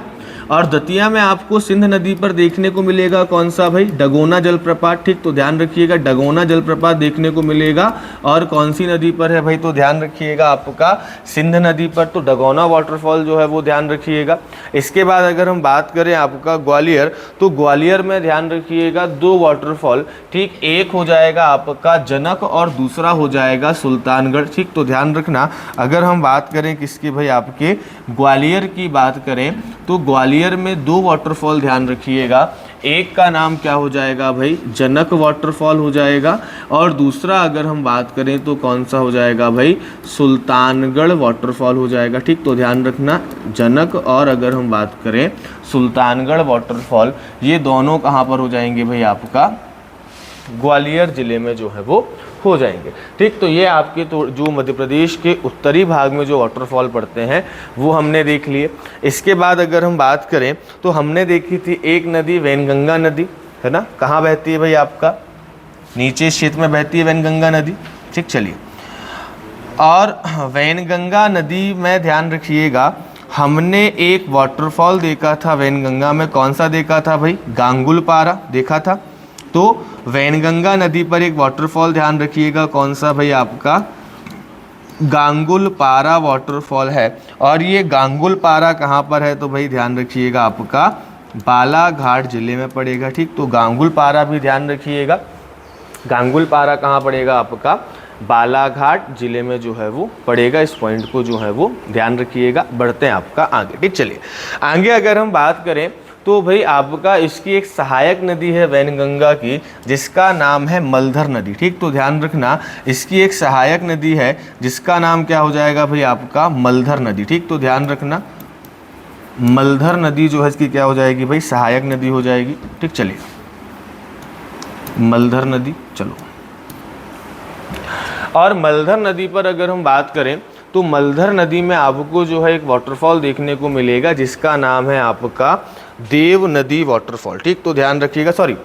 और दतिया में आपको सिंध नदी पर देखने को मिलेगा कौन सा भाई, डगोना जलप्रपात। ठीक, तो ध्यान रखिएगा, डगोना जलप्रपात देखने को मिलेगा। और कौन सी नदी पर है भाई, तो ध्यान रखिएगा आपका सिंध नदी पर, तो डगोना वाटरफॉल जो है वो ध्यान रखिएगा। इसके बाद अगर हम बात करें आपका ग्वालियर, तो ग्वालियर में ध्यान रखिएगा 2 वाटरफॉल। ठीक, एक हो जाएगा आपका जनक और दूसरा हो जाएगा सुल्तानगढ़। ठीक, तो ध्यान रखना, अगर हम बात करें किसकी भाई, आपके ग्वालियर की बात करें तो ग्वालियर में 2 वाटरफॉल ध्यान रखिएगा। एक का नाम क्या हो जाएगा भाई, जनक वाटरफॉल हो जाएगा, और दूसरा अगर हम बात करें तो कौन सा हो जाएगा भाई, सुल्तानगढ़ वाटरफॉल हो जाएगा। ठीक, तो ध्यान रखना, जनक और अगर हम बात करें सुल्तानगढ़ वाटरफॉल, ये दोनों कहाँ पर हो जाएंगे भाई, आपका ग्वालियर जिले में जो है वो हो जाएंगे। ठीक, तो ये आपके तो जो मध्य प्रदेश के उत्तरी भाग में जो वाटरफॉल पड़ते हैं वो हमने देख लिए। इसके बाद अगर हम बात करें तो हमने देखी थी एक नदी वैनगंगा नदी, है ना, कहाँ बहती है भाई, आपका नीचे क्षेत्र में बहती है वैनगंगा नदी। ठीक, चलिए, और वैनगंगा नदी में ध्यान रखिएगा, हमने एक वाटरफॉल देखा था वैनगंगा में, कौन सा देखा था भाई, गांगुलपारा देखा था। तो वैनगंगा नदी पर एक वाटरफॉल ध्यान रखिएगा, कौन सा भाई, आपका गांगुलपारा वाटरफॉल है। और ये गांगुलपारा कहाँ पर है, तो भाई ध्यान रखिएगा, आपका बालाघाट जिले में पड़ेगा। ठीक, तो गांगुलपारा भी ध्यान रखिएगा, गांगुलपारा कहाँ पड़ेगा, आपका बालाघाट जिले में जो है वो पड़ेगा। इस पॉइंट को जो है वो ध्यान रखिएगा। बढ़ते हैं आपका आगे। ठीक, चलिए आगे अगर हम बात करें तो भाई आपका इसकी एक सहायक नदी है वैनगंगा की, जिसका नाम है मलधर नदी। ठीक, तो ध्यान रखना इसकी एक सहायक नदी है जिसका नाम क्या हो जाएगा भाई आपका मलधर नदी। ठीक, तो ध्यान रखना मलधर नदी जो है इसकी क्या हो जाएगी भाई सहायक नदी हो जाएगी। ठीक, चलिए मलधर नदी। चलो, और मलधर नदी पर अगर हम बात करें तो मलधर नदी में आपको जो है एक वाटरफॉल देखने को मिलेगा जिसका नाम है आपका देव नदी वाटरफॉल। ठीक, तो ध्यान रखिएगा, सॉरी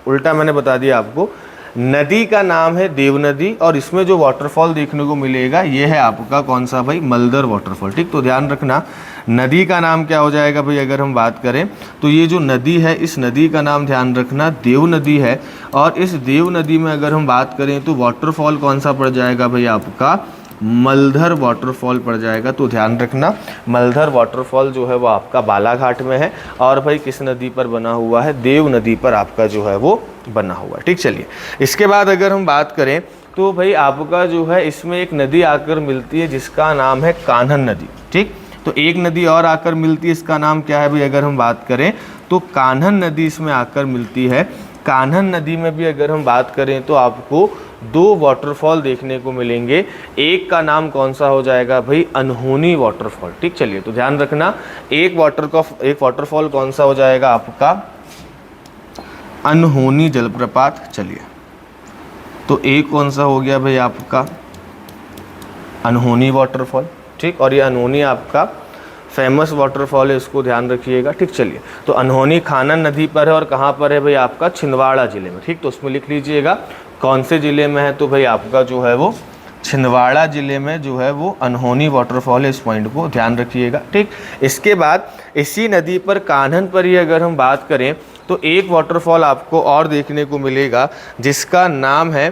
उल्टा मैंने बता दिया आपको, नदी का नाम है देव नदी और इसमें जो वाटरफॉल देखने को मिलेगा ये है आपका कौन सा भाई मलधर वाटरफॉल। ठीक, तो ध्यान रखना नदी का नाम क्या हो जाएगा भाई अगर हम बात करें तो ये जो नदी है इस नदी का नाम ध्यान रखना देव नदी है। और इस देव नदी में अगर हम बात करें तो वाटरफॉल कौन सा पड़ जाएगा भाई आपका मलधर वाटरफॉल पड़ जाएगा। तो ध्यान रखना मलधर वाटरफॉल जो है वो आपका बालाघाट में है और भाई किस नदी पर बना हुआ है देव नदी पर आपका जो है वो बना हुआ है। ठीक, चलिए इसके बाद अगर हम बात करें तो भाई आपका जो है इसमें एक नदी आकर मिलती है जिसका नाम है कान्हन नदी। ठीक, तो एक नदी और आकर मिलती है, इसका नाम क्या है भाई अगर हम बात करें तो कान्हन नदी इसमें आकर मिलती है। कान्हन नदी में भी अगर हम बात करें तो आपको दो वाटरफॉल देखने को मिलेंगे, एक का नाम कौन सा हो जाएगा भाई अनहोनी वाटरफॉल। ठीक, चलिए तो ध्यान रखना एक वाटरफॉल कौन सा हो जाएगा आपका अनहोनी जलप्रपात। चलिए तो एक कौन सा हो गया भाई आपका अनहोनी वाटरफॉल। ठीक, और ये अनहोनी आपका फेमस वाटरफॉल है, इसको ध्यान रखिएगा। ठीक, चलिए तो अनहोनी खानन नदी पर है और कहाँ पर है भाई आपका छिंदवाड़ा जिले में। ठीक, तो उसमें लिख लीजिएगा कौन से ज़िले में है तो भाई आपका जो है वो छिंदवाड़ा ज़िले में जो है वो अनहोनी वाटरफॉल है, इस पॉइंट को ध्यान रखिएगा। ठीक, इसके बाद इसी नदी पर कान्हन पर ही अगर हम बात करें तो एक वाटरफॉल आपको और देखने को मिलेगा जिसका नाम है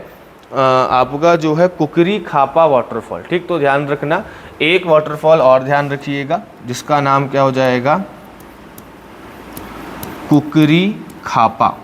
आपका जो है कुकरी खापा वाटरफॉल। ठीक, तो ध्यान रखना एक वाटरफॉल और ध्यान रखिएगा जिसका नाम क्या हो जाएगा कुकरी खापा।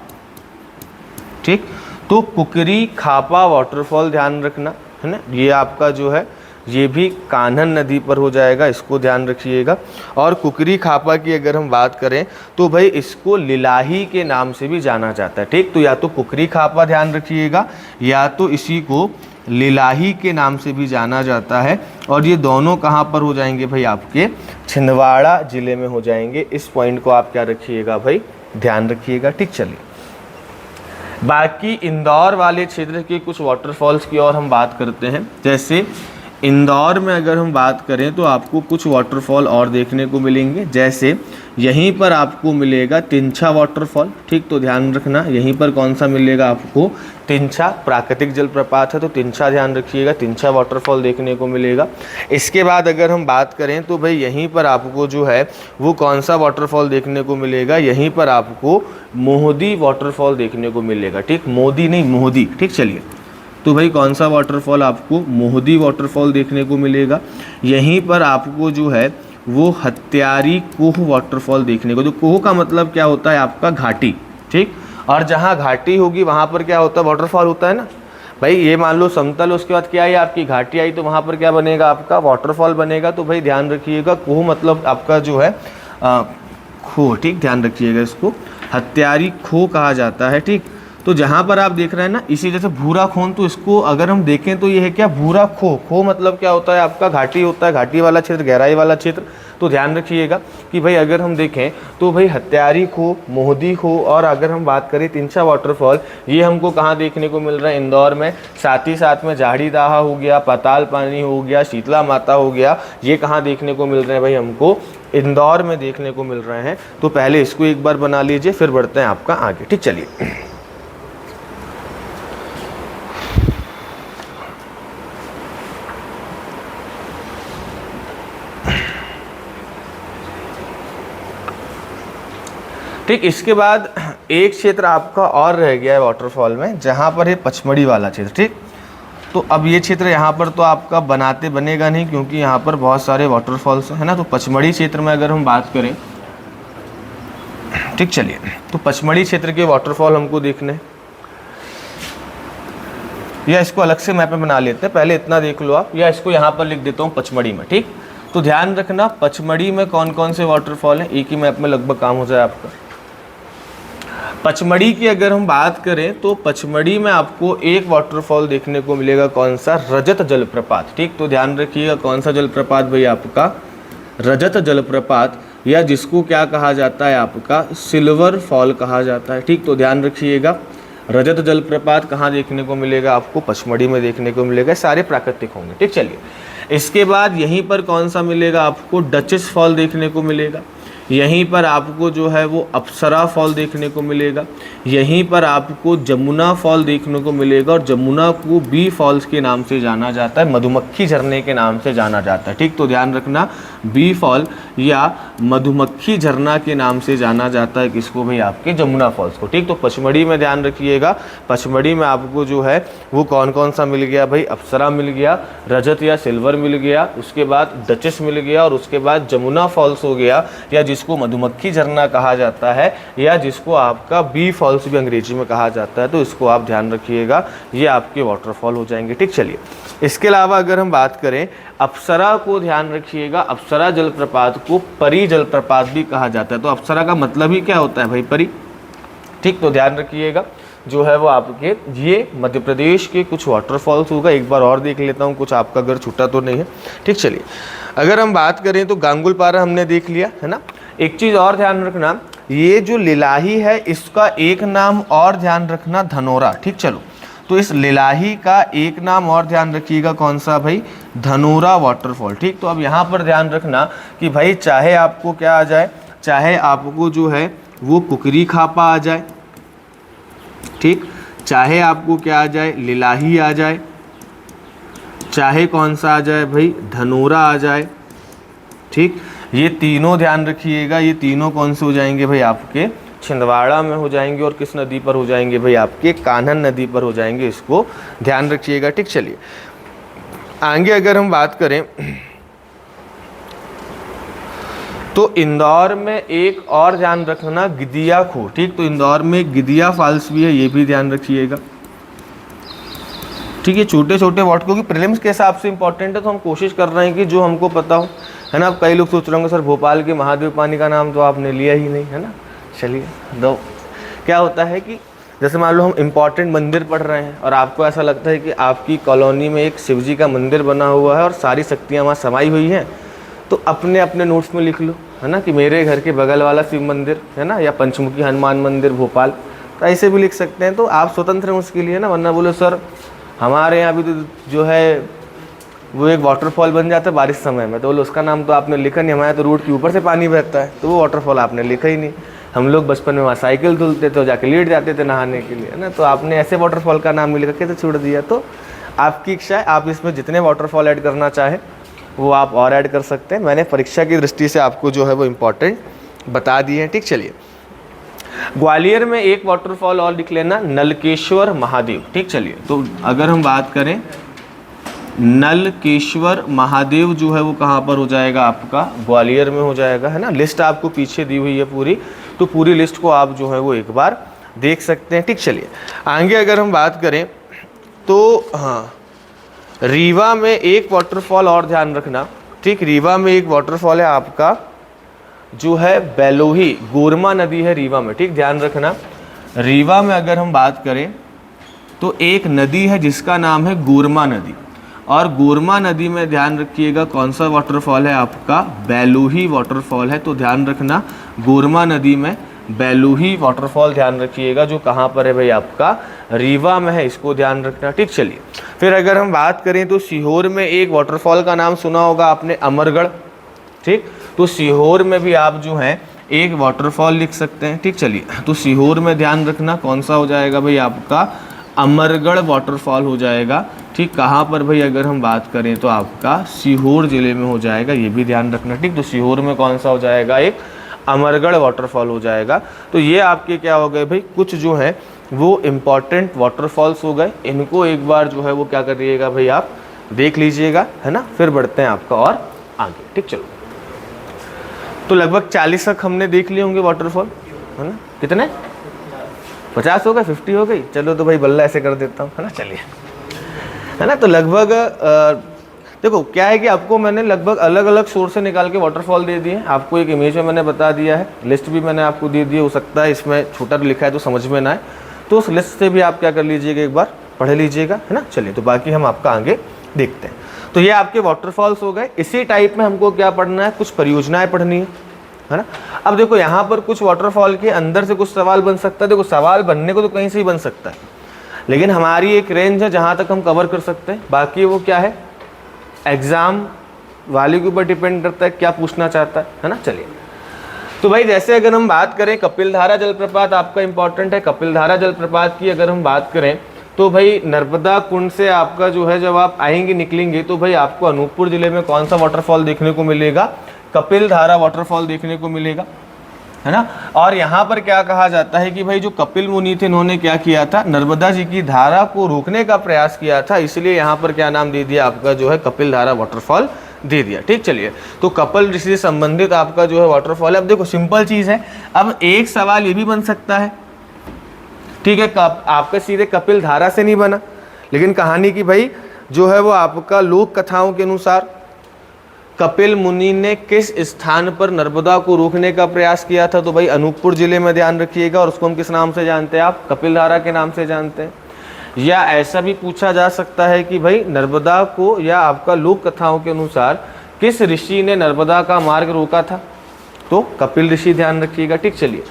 ठीक, तो कुकरी खापा वाटरफॉल ध्यान रखना है ना, ये आपका जो है ये भी कान्हन नदी पर हो जाएगा, इसको ध्यान रखिएगा। और कुकरी खापा की अगर हम बात करें तो भाई इसको लिलाही के नाम से भी जाना जाता है। ठीक, तो या तो कुकरी खापा ध्यान रखिएगा या तो इसी को लिलाही के नाम से भी जाना जाता है। और ये दोनों कहाँ पर हो जाएंगे भाई आपके छिंदवाड़ा ज़िले में हो जाएंगे, इस पॉइंट को आप क्या रखिएगा भाई ध्यान रखिएगा। ठीक, चलिए बाकी इंदौर वाले क्षेत्र के कुछ वाटरफॉल्स की और हम बात करते हैं। जैसे इंदौर में अगर हम बात करें तो आपको कुछ वाटरफॉल और देखने को मिलेंगे, जैसे यहीं पर आपको मिलेगा तिंछा वाटरफॉल। ठीक, तो ध्यान रखना यहीं पर कौन सा मिलेगा आपको तिंछा, प्राकृतिक जलप्रपात है तो तिंछा ध्यान रखिएगा, तिंछा वाटरफॉल देखने को मिलेगा। इसके बाद अगर हम बात करें तो भाई यहीं पर आपको जो है वो कौन सा वाटरफॉल देखने को मिलेगा, यहीं पर आपको मोहदी वाटरफॉल देखने को मिलेगा। ठीक, मोदी नहीं मोहदी। ठीक, चलिए तो भाई कौन सा वाटरफॉल आपको मोहदी वाटरफॉल देखने को मिलेगा। यहीं पर आपको जो है वो हत्यारी कोह वाटरफॉल देखने को, तो कोह का मतलब क्या होता है आपका घाटी। ठीक, और जहाँ घाटी होगी वहाँ पर क्या होता है वाटरफॉल होता है ना भाई। ये मान लो समतल, उसके बाद क्या आई आपकी घाटी आई, तो वहाँ पर क्या बनेगा आपका वाटरफॉल बनेगा। तो भाई ध्यान रखिएगा कोह मतलब आपका जो है खो। ठीक, ध्यान रखिएगा इसको हत्यारी खो कहा जाता है। ठीक, तो जहाँ पर आप देख रहे हैं ना इसी जैसे भूरा खोन, तो इसको अगर हम देखें तो ये है क्या भूरा खो। खो मतलब क्या होता है आपका घाटी होता है, घाटी वाला क्षेत्र, गहराई वाला क्षेत्र। तो ध्यान रखिएगा कि भाई अगर हम देखें तो भाई हत्यारी खो, मोहदी खो और अगर हम बात करें तिंछा वाटरफॉल, ये हमको कहाँ देखने को मिल रहा है इंदौर में। साथ ही साथ में जाड़ी दाहा हो गया, पाताल पानी हो गया, शीतला माता हो गया, ये कहाँ देखने को मिल रहे हैं भाई हमको इंदौर में देखने को मिल रहे हैं। तो पहले इसको एक बार बना लीजिए फिर बढ़ते हैं आपका आगे। ठीक, चलिए ठीक, इसके बाद एक क्षेत्र आपका और रह गया है वाटरफॉल में जहाँ पर है पचमढ़ी वाला क्षेत्र। ठीक, तो अब ये क्षेत्र यहाँ पर तो आपका बनेगा नहीं क्योंकि यहाँ पर बहुत सारे वाटरफॉल्स है ना। तो पचमढ़ी क्षेत्र में अगर हम बात करें, ठीक चलिए, तो पचमढ़ी क्षेत्र के वाटरफॉल हमको देखने, या इसको अलग से मैप में बना लेते हैं, पहले इतना देख लो आप, या इसको यहाँ पर लिख देता हूँ पचमढ़ी में। ठीक, तो ध्यान रखना पचमढ़ी में कौन कौन से वाटरफॉल हैं, एक ही मैप में लगभग काम हो जाए आपका। पचमढ़ी की अगर हम बात करें तो पचमढ़ी में आपको एक वाटरफॉल देखने को मिलेगा, कौन सा, रजत जलप्रपात। ठीक, तो ध्यान रखिएगा कौन सा जलप्रपात भाई, आपका रजत जलप्रपात, या जिसको क्या कहा जाता है आपका सिल्वर फॉल कहा जाता है। ठीक, तो ध्यान रखिएगा रजत जलप्रपात कहाँ देखने को मिलेगा आपको, पचमढ़ी में देखने को मिलेगा, सारे प्राकृतिक होंगे। ठीक, चलिए इसके बाद यहीं पर कौन सा मिलेगा आपको, डचेस फॉल देखने को मिलेगा, यहीं पर आपको जो है वो अप्सरा फॉल देखने को मिलेगा, यहीं पर आपको जमुना फॉल देखने को मिलेगा, और जमुना को बी फॉल्स के नाम से जाना जाता है, मधुमक्खी झरने के नाम से जाना जाता है। ठीक, तो ध्यान रखना बी फॉल या मधुमक्खी झरना के नाम से जाना जाता है किसको भाई, आपके जमुना फॉल्स को। ठीक, तो पचमढ़ी में ध्यान रखिएगा, पचमढ़ी में आपको जो है वो कौन कौन सा मिल गया भाई, अप्सरा मिल गया, रजत या सिल्वर मिल गया, उसके बाद डचेस मिल गया, और उसके बाद जमुना फॉल्स हो गया, या जिसको मधुमक्खी झरना कहा जाता है, या जिसको आपका बी फॉल्स भी अंग्रेजी में कहा जाता है। तो इसको आप ध्यान रखिएगा, ये आपके वाटरफॉल हो जाएंगे। ठीक, चलिए इसके अलावा अगर हम बात करें अप्सरा को ध्यान रखिएगा, अप्सरा जलप्रपात को परी जलप्रपात भी कहा जाता है। तो अप्सरा का मतलब ही क्या होता है भाई, परी। ठीक, तो ध्यान रखिएगा जो है वो आपके ये मध्य प्रदेश के कुछ वाटरफॉल्स होगा। एक बार और देख लेता हूँ, कुछ आपका घर छूटा तो नहीं है। ठीक, चलिए अगर हम बात करें तो गांगुलपारा हमने देख लिया है ना। एक चीज़ और ध्यान रखना, ये जो लिलाही है इसका एक नाम और ध्यान रखना, धनोरा। ठीक, चलो तो इस लिलाही का एक नाम और ध्यान रखिएगा, कौन सा भाई, धनोरा वाटरफॉल। ठीक, तो अब यहाँ पर ध्यान रखना कि भाई चाहे आपको क्या आ जाए, चाहे आपको जो है वो कुकरी खापा आ जाए, ठीक, चाहे आपको क्या आ जाए, लिलाही आ जाए, चाहे कौन सा आ जाए भाई, धनोरा आ जाए। ठीक, ये तीनों ध्यान रखिएगा, ये तीनों कौन से हो जाएंगे भाई, आपके छिंदवाड़ा में हो जाएंगे, और किस नदी पर हो जाएंगे भाई, आपके कान्हन नदी पर हो जाएंगे, इसको ध्यान रखिएगा। ठीक, चलिए आगे अगर हम बात करें तो इंदौर में एक और ध्यान रखना, गिदिया खो। ठीक, तो इंदौर में गिदिया फॉल्स भी है, ये भी ध्यान रखिएगा। ठीक है, छोटे छोटे वाटर, क्योंकि प्रीलिम्स के हिसाब से इंपॉर्टेंट है, तो हम कोशिश कर रहे हैं कि जो हमको पता हो, है ना। अब कई लोग सोच रहे होंगे सर भोपाल के महादेव पानी का नाम तो आपने लिया ही नहीं, है ना। चलिए दो, क्या होता है कि जैसे मान लो हम इम्पॉर्टेंट मंदिर पढ़ रहे हैं, और आपको ऐसा लगता है कि आपकी कॉलोनी में एक शिव जी का मंदिर बना हुआ है और सारी शक्तियाँ वहाँ समाई हुई हैं, तो अपने अपने नोट्स में लिख लो, है ना, कि मेरे घर के बगल वाला शिव मंदिर, है ना, या पंचमुखी हनुमान मंदिर भोपाल, तो ऐसे भी लिख सकते हैं। तो आप स्वतंत्र हैं उसके लिए ना, वरना बोलो सर हमारे यहाँ भी तो जो है वो एक वाटरफॉल बन जाता है बारिश समय में, तो बोलो उसका नाम तो आपने लिखा नहीं, हमारे तो रोड के ऊपर से पानी बहता है, तो वो वाटरफॉल आपने लिखा ही नहीं। हम लोग बचपन में वहाँ साइकिल धुलते थे, जाके लेट जाते थे नहाने के लिए, है ना, तो आपने ऐसे वाटरफॉल का नाम नहीं लिखा, कैसे छोड़ दिया। तो आपकी इच्छा है, आप इसमें जितने वाटरफॉल ऐड करना चाहें वो आप और ऐड कर सकते हैं। मैंने परीक्षा की दृष्टि से आपको जो है वो इम्पोर्टेंट बता दिए हैं। ठीक, चलिए ग्वालियर में एक वाटरफॉल और लिख लेना, नलकेश्वर महादेव। ठीक, चलिए तो अगर हम बात करें नलकेश्वर महादेव जो है वो कहाँ पर हो जाएगा, आपका ग्वालियर में हो जाएगा, है ना। लिस्ट आपको पीछे दी हुई है पूरी, तो पूरी लिस्ट को आप जो है वो एक बार देख सकते हैं। ठीक, चलिए आगे अगर हम बात करें तो हाँ, रीवा में एक वाटरफॉल और ध्यान रखना। ठीक, रीवा में एक वाटरफॉल है आपका जो है बेलोही, गोरमा नदी है रीवा में। ठीक, ध्यान रखना रीवा में अगर हम बात करें तो एक नदी है जिसका नाम है गोरमा नदी, और गोरमा नदी में ध्यान रखिएगा कौन सा वाटरफॉल है, आपका बेलोही वाटरफॉल है। तो ध्यान रखना गोरमा नदी में बेलोही वाटरफॉल ध्यान रखिएगा, जो कहाँ पर है भाई, आपका रीवा में है, इसको ध्यान रखना। ठीक, चलिए फिर अगर हम बात करें तो सीहोर में एक वाटरफॉल का नाम सुना होगा आपने, अमरगढ़। ठीक, तो सीहोर में भी आप जो है एक वाटरफॉल लिख सकते हैं। ठीक, चलिए तो सीहोर में ध्यान रखना कौन सा हो जाएगा भाई, आपका अमरगढ़ वाटरफॉल हो जाएगा। ठीक, कहाँ पर भाई अगर हम बात करें तो आपका सीहोर ज़िले में हो जाएगा, ये भी ध्यान रखना। ठीक, तो सीहोर में कौन सा हो जाएगा, एक अमरगढ़ वाटरफॉल हो जाएगा। तो ये आपके क्या हो गए भाई, कुछ जो है वो इम्पॉर्टेंट वाटरफॉल्स हो गए, इनको एक बार जो है वो क्या करिएगा भाई, आप देख लीजिएगा, है ना। फिर बढ़ते हैं आपका और आगे। ठीक, चलो तो लगभग 40 तक हमने देख लिए होंगे वाटरफॉल, है ना। कितने, 50 हो गए, 50 हो गई। चलो तो भाई बल्ला ऐसे कर देता हूँ, है ना। चलिए, है ना, तो लगभग देखो क्या है कि आपको मैंने लगभग अलग अलग सोर्स से निकाल के वाटरफॉल दे दिए, आपको एक इमेज में मैंने बता दिया है, लिस्ट भी मैंने आपको दे दी। हो सकता है इसमें छोटा लिखा है तो समझ में ना आए, तो उस लिस्ट से भी आप क्या कर लीजिएगा, एक बार पढ़ लीजिएगा, है ना। चलिए तो बाकी हम आपका आगे देखते हैं। तो ये आपके वाटरफॉल्स हो गए। इसी टाइप में हमको क्या पढ़ना है, कुछ परियोजनाएं पढ़नी है ना। अब देखो यहाँ पर कुछ वाटरफॉल के अंदर से कुछ सवाल बन सकता है। देखो सवाल बनने को तो कहीं से ही बन सकता है, लेकिन हमारी एक रेंज है जहाँ तक हम कवर कर सकते हैं। बाकी वो क्या है, एग्जाम वाले के ऊपर डिपेंड करता है क्या पूछना चाहता है ना। चलिए तो भाई जैसे अगर हम बात करें कपिलधारा जलप्रपात आपका इंपॉर्टेंट है। कपिलधारा जलप्रपात की अगर हम बात करें तो भाई नर्मदा कुंड से आपका जो है, जब आप आएंगे निकलेंगे तो भाई आपको अनूपपुर जिले में कौन सा वाटरफॉल देखने को मिलेगा, कपिलधारा वाटरफॉल देखने को मिलेगा, है ना। और यहाँ पर क्या कहा जाता है कि भाई जो कपिल मुनि थे इन्होंने क्या किया था, नर्मदा जी की धारा को रोकने का प्रयास किया था, इसलिए यहाँ पर क्या नाम दे दिया आपका जो है, कपिलधारा वाटरफॉल दे दिया। ठीक, चलिए तो कपिल ऋषि से संबंधित आपका जो है वाटरफॉल है। अब देखो सिंपल चीज है, अब एक सवाल ये भी बन सकता है, ठीक है, आपका सीधे कपिलधारा से नहीं बना, लेकिन कहानी की भाई जो है वो आपका लोक कथाओं के अनुसार कपिल मुनि ने किस स्थान पर नर्मदा को रोकने का प्रयास किया था, तो भाई अनूपपुर जिले में, ध्यान रखिएगा। और उसको हम किस नाम से जानते हैं, आप कपिलधारा के नाम से जानते हैं। या ऐसा भी पूछा जा सकता है कि भाई नर्मदा को, या आपका लोक कथाओं के अनुसार किस ऋषि ने नर्मदा का मार्ग रोका था, तो कपिल ऋषि, ध्यान रखिएगा। ठीक, चलिए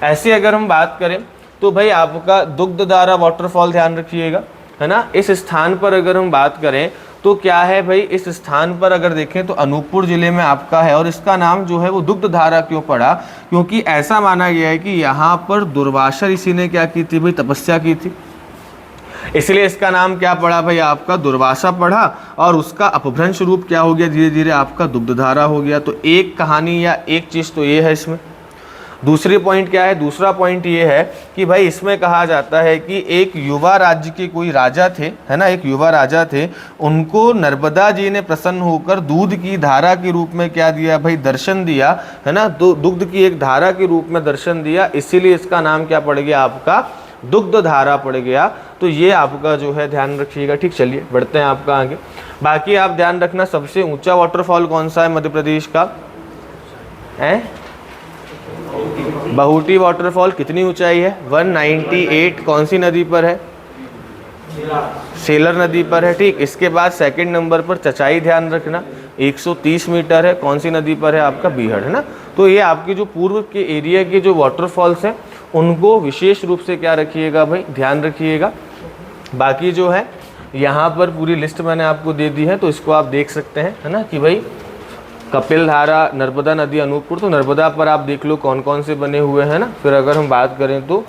ऐसे अगर हम बात करें तो भाई आपका दुग्धधारा वाटरफॉल, ध्यान रखिएगा, है ना। इस स्थान पर अगर हम बात करें तो क्या है भाई, इस स्थान पर अगर देखें तो अनूपपुर जिले में आपका है। और इसका नाम जो है वो दुग्धधारा क्यों पड़ा, क्योंकि ऐसा माना गया है कि यहाँ पर दुर्वासा ऋषि ने क्या की थी भाई, तपस्या की थी, इसलिए इसका नाम क्या पड़ा भाई आपका, दुर्वासा पड़ा। और उसका अपभ्रंश रूप क्या हो गया, धीरे धीरे आपका दुग्धधारा हो गया। तो एक कहानी या एक चीज़ तो ये है इसमें। दूसरी पॉइंट क्या है, दूसरा पॉइंट ये है कि भाई इसमें कहा जाता है कि एक युवा राज्य के कोई राजा थे, है ना, एक युवा राजा थे, उनको नर्मदा जी ने प्रसन्न होकर दूध की धारा के रूप में क्या दिया भाई, दर्शन दिया, है ना, दुग्ध की एक धारा के रूप में दर्शन दिया, इसीलिए इसका नाम क्या पड़ गया आपका, दुग्ध धारा पड़ गया। तो ये आपका जो है ध्यान रखिएगा। ठीक, चलिए बढ़ते हैं आपका आगे। बाकी आप ध्यान रखना, सबसे ऊंचा वाटरफॉल कौन सा है मध्य प्रदेश का, है बहुटी वाटरफॉल। कितनी ऊंचाई है, 198। कौन सी नदी पर है, सेलर नदी पर है। ठीक, इसके बाद सेकंड नंबर पर चचाई, ध्यान रखना, 130 मीटर है। कौन सी नदी पर है, आपका बीहड़, है ना। तो ये आपके जो पूर्व के एरिया के जो वाटरफॉल्स हैं उनको विशेष रूप से क्या रखिएगा भाई, ध्यान रखिएगा। बाकी जो है यहाँ पर पूरी लिस्ट मैंने आपको दे दी है, तो इसको आप देख सकते हैं, है ना, कि भाई कपिलधारा, नर्मदा नदी, अनूपपुर, तो नर्मदा पर आप देख लो कौन कौन से बने हुए हैं ना। फिर अगर हम बात करें तो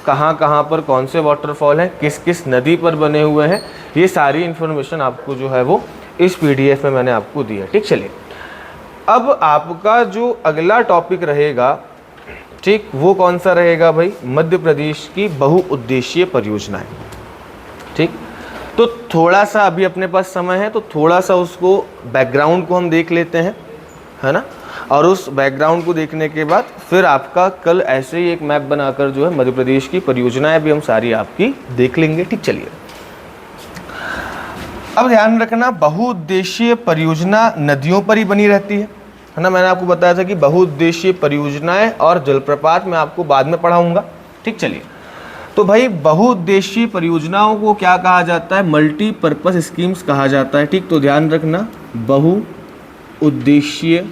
कहाँ कहाँ पर कौन से वाटरफॉल हैं, किस किस नदी पर बने हुए हैं, ये सारी इन्फॉर्मेशन आपको जो है वो इस पीडीएफ में मैंने आपको दी है। ठीक, चलिए अब आपका जो अगला टॉपिक रहेगा, ठीक, वो कौन सा रहेगा भाई, मध्य प्रदेश की बहुउद्देशीय परियोजनाएं। ठीक, तो थोड़ा सा अभी अपने पास समय है तो थोड़ा सा उसको बैकग्राउंड को हम देख लेते हैं, है ना। और उस बैकग्राउंड को देखने के बाद फिर आपका कल ऐसे ही एक मैप बनाकर जो है मध्य प्रदेश की परियोजनाएं भी हम सारी आपकी देख लेंगे। ठीक, चलिए अब ध्यान रखना, बहुउद्देशीय परियोजना नदियों पर ही बनी रहती है ना। मैंने आपको बताया था कि बहुउद्देशीय परियोजनाएं और जलप्रपात मैं आपको बाद में पढ़ाऊंगा। ठीक, चलिए तो भाई बहुउद्देशीय परियोजनाओं को क्या कहा जाता है, मल्टीपर्पस स्कीम्स कहा जाता है। ठीक, तो ध्यान रखना, बहुउद्देशीय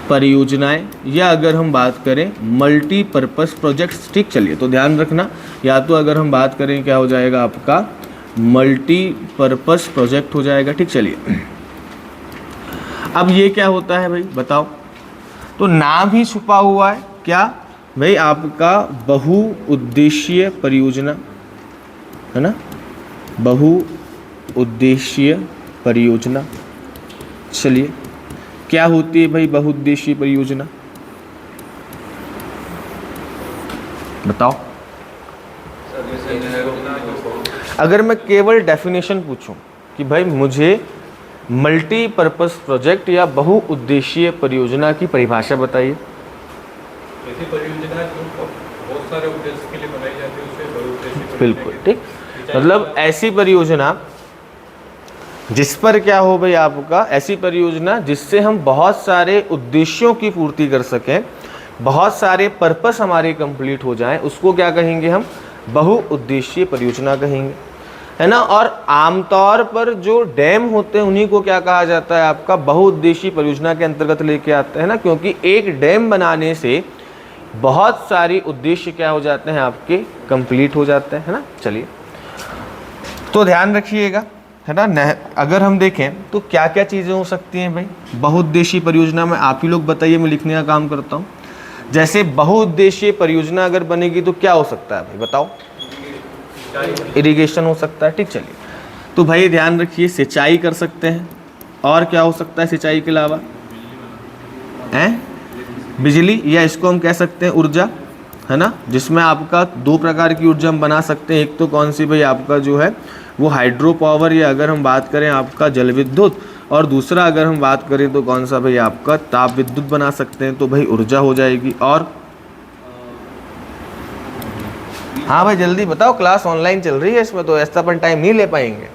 परियोजनाएं, या अगर हम बात करें मल्टीपर्पस प्रोजेक्ट्स। ठीक, चलिए तो ध्यान रखना, या तो अगर हम बात करें क्या हो जाएगा आपका, मल्टीपर्पस प्रोजेक्ट हो जाएगा। ठीक, चलिए अब ये क्या होता है भाई बताओ, तो नाम ही छुपा हुआ है क्या भाई, आपका बहुउद्देशीय परियोजना, है ना, बहुउद्देशीय परियोजना। चलिए क्या होती है भाई बहुउद्देशीय परियोजना, बताओ। अगर मैं केवल डेफिनेशन पूछूं कि भाई मुझे मल्टीपर्पस प्रोजेक्ट या बहुउद्देशीय परियोजना की परिभाषा बताइए। ऐसी परियोजना जो बहुत सारे उद्देश्य के लिए बनाई जाती है उसे बहुउद्देशीय। बिल्कुल ठीक, मतलब ऐसी परियोजना जिस पर क्या हो भाई आपका, ऐसी परियोजना जिससे हम बहुत सारे उद्देश्यों की पूर्ति कर सकें, बहुत सारे पर्पस हमारे कंप्लीट हो जाएं, उसको क्या कहेंगे हम, बहुउद्देशीय परियोजना कहेंगे, है ना। और आमतौर पर जो डैम होते हैं उन्हीं को क्या कहा जाता है आपका, बहुउद्देशीय परियोजना के अंतर्गत लेके आते हैं ना, क्योंकि एक डैम बनाने से बहुत सारी उद्देश्य क्या हो जाते हैं आपके, कंप्लीट हो जाते हैं, है ना। चलिए तो ध्यान रखिएगा, है ना। अगर हम देखें तो क्या क्या चीज़ें हो सकती हैं भाई बहुउद्देशीय परियोजना में, आप ही लोग बताइए, मैं लिखने का काम करता हूँ। जैसे बहुउद्देशीय परियोजना अगर बनेगी तो क्या हो सकता है भाई, बताओ। इरिगेशन हो सकता है, ठीक। चलिए तो भाई ध्यान रखिए, सिंचाई कर सकते हैं, और क्या हो सकता है सिंचाई के अलावा, हैं, बिजली, या इसको हम कह सकते हैं ऊर्जा, है ना, जिसमें आपका दो प्रकार की ऊर्जा हम बना सकते हैं। एक तो कौन सी भाई आपका जो है वो हाइड्रो पावर, या अगर हम बात करें आपका जल विद्युत, और दूसरा अगर हम बात करें तो कौन सा भाई आपका ताप विद्युत बना सकते हैं, तो भाई ऊर्जा हो जाएगी। और हाँ भाई जल्दी बताओ, क्लास ऑनलाइन चल रही है, इसमें तो ऐसा अपन टाइम नहीं ले पाएंगे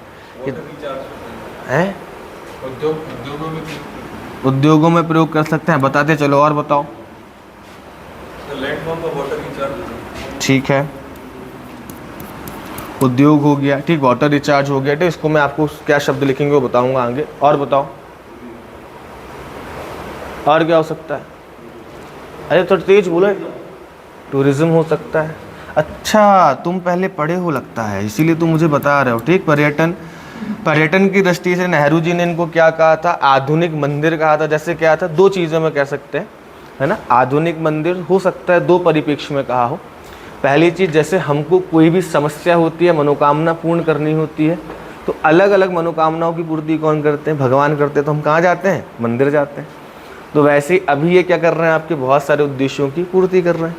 हैं। उद्योगों में प्रयोग कर सकते हैं, बताते चलो, और बताओ। ठीक है, उद्योग हो गया, ठीक, वाटर रिचार्ज हो गया, ठीक। इसको मैं आपको क्या शब्द लिखेंगे वो बताऊंगा आगे, और बताओ और क्या हो सकता है। अरे थोड़ा तेज बोलो। टूरिज्म हो सकता है, अच्छा तुम पहले पढ़े हो लगता है, इसीलिए तुम मुझे बता रहे हो, ठीक। पर्यटन की दृष्टि से नेहरू जी ने इनको क्या कहा था, आधुनिक मंदिर कहा था। जैसे क्या था, दो चीज़ों में कह सकते हैं, है ना। आधुनिक मंदिर हो सकता है दो परिप्रेक्ष्य में कहा हो। पहली चीज़, जैसे हमको कोई भी समस्या होती है, मनोकामना पूर्ण करनी होती है, तो अलग अलग मनोकामनाओं की पूर्ति कौन करते हैं, भगवान करते हैं, तो हम कहाँ जाते हैं, मंदिर जाते हैं। तो वैसे ही अभी ये क्या कर रहे हैं, आपके बहुत सारे उद्देश्यों की पूर्ति कर रहे हैं।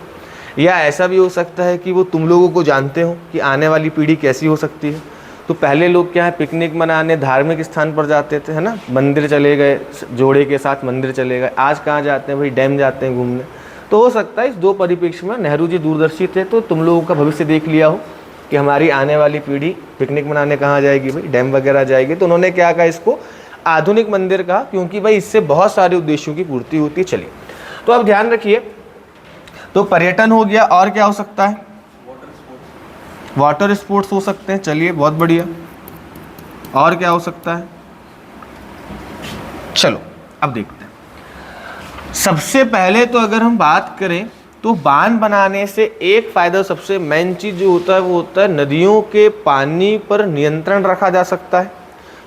या ऐसा भी हो सकता है कि वो तुम लोगों को जानते हो कि आने वाली पीढ़ी कैसी हो सकती है। तो पहले लोग क्या है, पिकनिक मनाने धार्मिक स्थान पर जाते थे, है ना, मंदिर चले गए, जोड़े के साथ मंदिर चले गए। आज कहाँ जाते हैं भाई, डैम जाते हैं घूमने। तो हो सकता है इस दो परिप्रेक्ष्य में नेहरू जी दूरदर्शी थे, तो तुम लोगों का भविष्य देख लिया हो कि हमारी आने वाली पीढ़ी पिकनिक मनाने कहाँ जाएगी भाई, डैम वगैरह जाएगी। तो उन्होंने क्या कहा, इसको आधुनिक मंदिर कहा, क्योंकि भाई इससे बहुत सारे उद्देश्यों की पूर्ति होती है। चलिए तो अब ध्यान रखिए, तो पर्यटन हो गया, और क्या हो सकता है, वाटर स्पोर्ट्स हो सकते हैं। चलिए बहुत बढ़िया, और क्या हो सकता है, चलो अब देखते हैं। सबसे पहले तो अगर हम बात करें तो बांध बनाने से एक फायदा, सबसे मेन चीज जो होता है वो होता है नदियों के पानी पर नियंत्रण रखा जा सकता है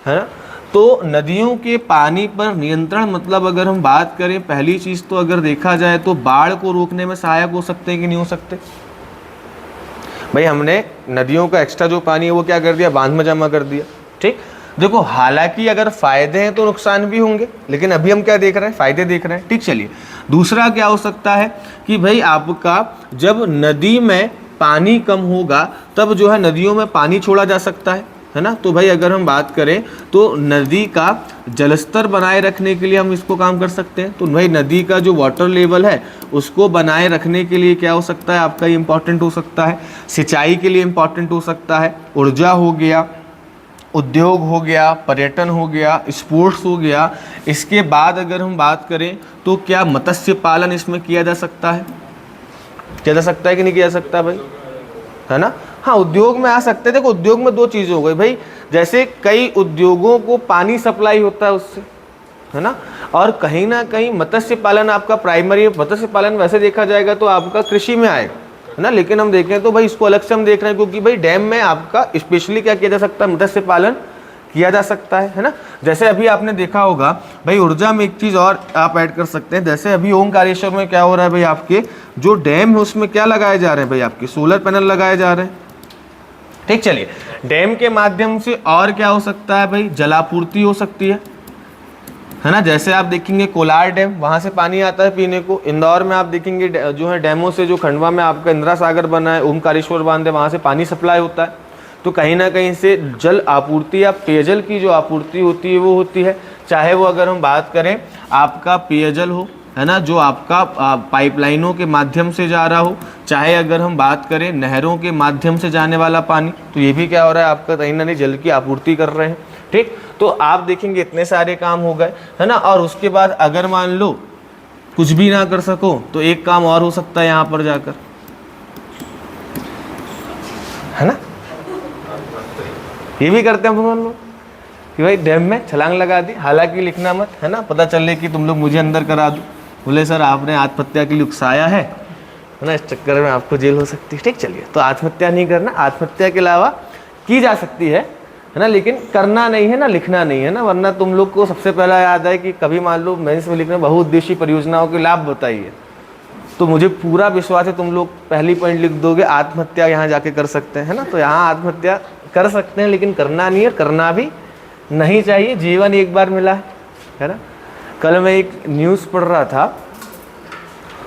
ना। तो नदियों के पानी पर नियंत्रण मतलब अगर हम बात करें, पहली चीज तो अगर देखा जाए तो बाढ़ को रोकने में सहायक हो सकते हैं कि नहीं हो सकते भाई। हमने नदियों का एक्स्ट्रा जो पानी है वो क्या कर दिया, बांध में जमा कर दिया, ठीक। देखो हालांकि अगर फायदे हैं तो नुकसान भी होंगे, लेकिन अभी हम क्या देख रहे हैं, फायदे देख रहे हैं, ठीक। चलिए दूसरा क्या हो सकता है कि भाई आपका जब नदी में पानी कम होगा तब जो है नदियों में पानी छोड़ा जा सकता है ना। तो भाई अगर हम बात करें तो नदी का जलस्तर बनाए रखने के लिए हम इसको काम कर सकते हैं। तो भाई नदी का जो वाटर लेवल है उसको बनाए रखने के लिए क्या हो सकता है आपका, ये इंपॉर्टेंट हो सकता है। सिंचाई के लिए इंपॉर्टेंट हो सकता है, ऊर्जा हो गया, उद्योग हो गया, पर्यटन हो गया, स्पोर्ट्स हो गया। इसके बाद अगर हम बात करें तो क्या मत्स्य पालन इसमें किया जा सकता है, किया जा सकता है कि नहीं किया जा सकता भाई, है ना। हाँ उद्योग में आ सकते हैं। देखो उद्योग में दो चीज़ें हो गई भाई, जैसे कई उद्योगों को पानी सप्लाई होता है उससे, है ना। और कहीं ना कहीं मत्स्य पालन आपका प्राइमरी, मत्स्य पालन वैसे देखा जाएगा तो आपका कृषि में आएगा, है ना। लेकिन हम देखें तो भाई इसको अलग से हम देख रहे हैं, क्योंकि भाई डैम में आपका स्पेशली क्या किया जा सकता है, मत्स्य पालन किया जा सकता है ना। जैसे अभी आपने देखा होगा भाई ऊर्जा में एक चीज़ और आप ऐड कर सकते हैं। जैसे अभी ओमकारेश्वर में क्या हो रहा है भाई, आपके जो डैम है उसमें क्या लगाए जा रहे हैं भाई, आपके सोलर पैनल लगाए जा रहे हैं, ठीक। चलिए डैम के माध्यम से और क्या हो सकता है भाई, जलापूर्ति हो सकती है ना। जैसे आप देखेंगे कोलार डैम, वहाँ से पानी आता है पीने को। इंदौर में आप देखेंगे जो है डैमों से, जो खंडवा में आपका इंदिरा सागर बना है, ओमकारेश्वर बांध है, वहाँ से पानी सप्लाई होता है। तो कहीं ना कहीं से जल आपूर्ति या पेयजल की जो आपूर्ति होती है वो होती है। चाहे वो अगर हम बात करें आपका पेयजल हो, है ना, जो आपका पाइपलाइनों के माध्यम से जा रहा हो, चाहे अगर हम बात करें नहरों के माध्यम से जाने वाला पानी, तो ये भी क्या हो रहा है आपका कहीं ना कहीं जल की आपूर्ति कर रहे हैं। ठीक। तो आप देखेंगे इतने सारे काम हो गए, है ना। और उसके बाद अगर मान लो कुछ भी ना कर सको तो एक काम और हो सकता है यहाँ पर जाकर, है ना। ये भी करते हैं हम लोग कि भाई डैम में छलांग लगा दी, हालांकि लिखना मत, है ना, पता चले कि तुम लोग मुझे अंदर करा दो, बोले सर आपने आत्महत्या के लिए उकसाया है ना, इस चक्कर में आपको जेल हो सकती है। ठीक, चलिए, तो आत्महत्या नहीं करना, आत्महत्या के अलावा की जा सकती है ना, लेकिन करना नहीं है ना, लिखना नहीं है ना, वरना तुम लोग को सबसे पहला याद है कि कभी मान लो मेंस में लिखना बहुउद्देशीय परियोजनाओं के लाभ बताइए, तो मुझे पूरा विश्वास है तुम लोग पहली पॉइंट लिख दोगे आत्महत्या यहाँ जाके कर सकते हैं, है ना। तो यहाँ आत्महत्या कर सकते हैं लेकिन करना नहीं है, करना भी नहीं चाहिए, जीवन एक बार मिला है ना। कल मैं एक न्यूज़ पढ़ रहा था,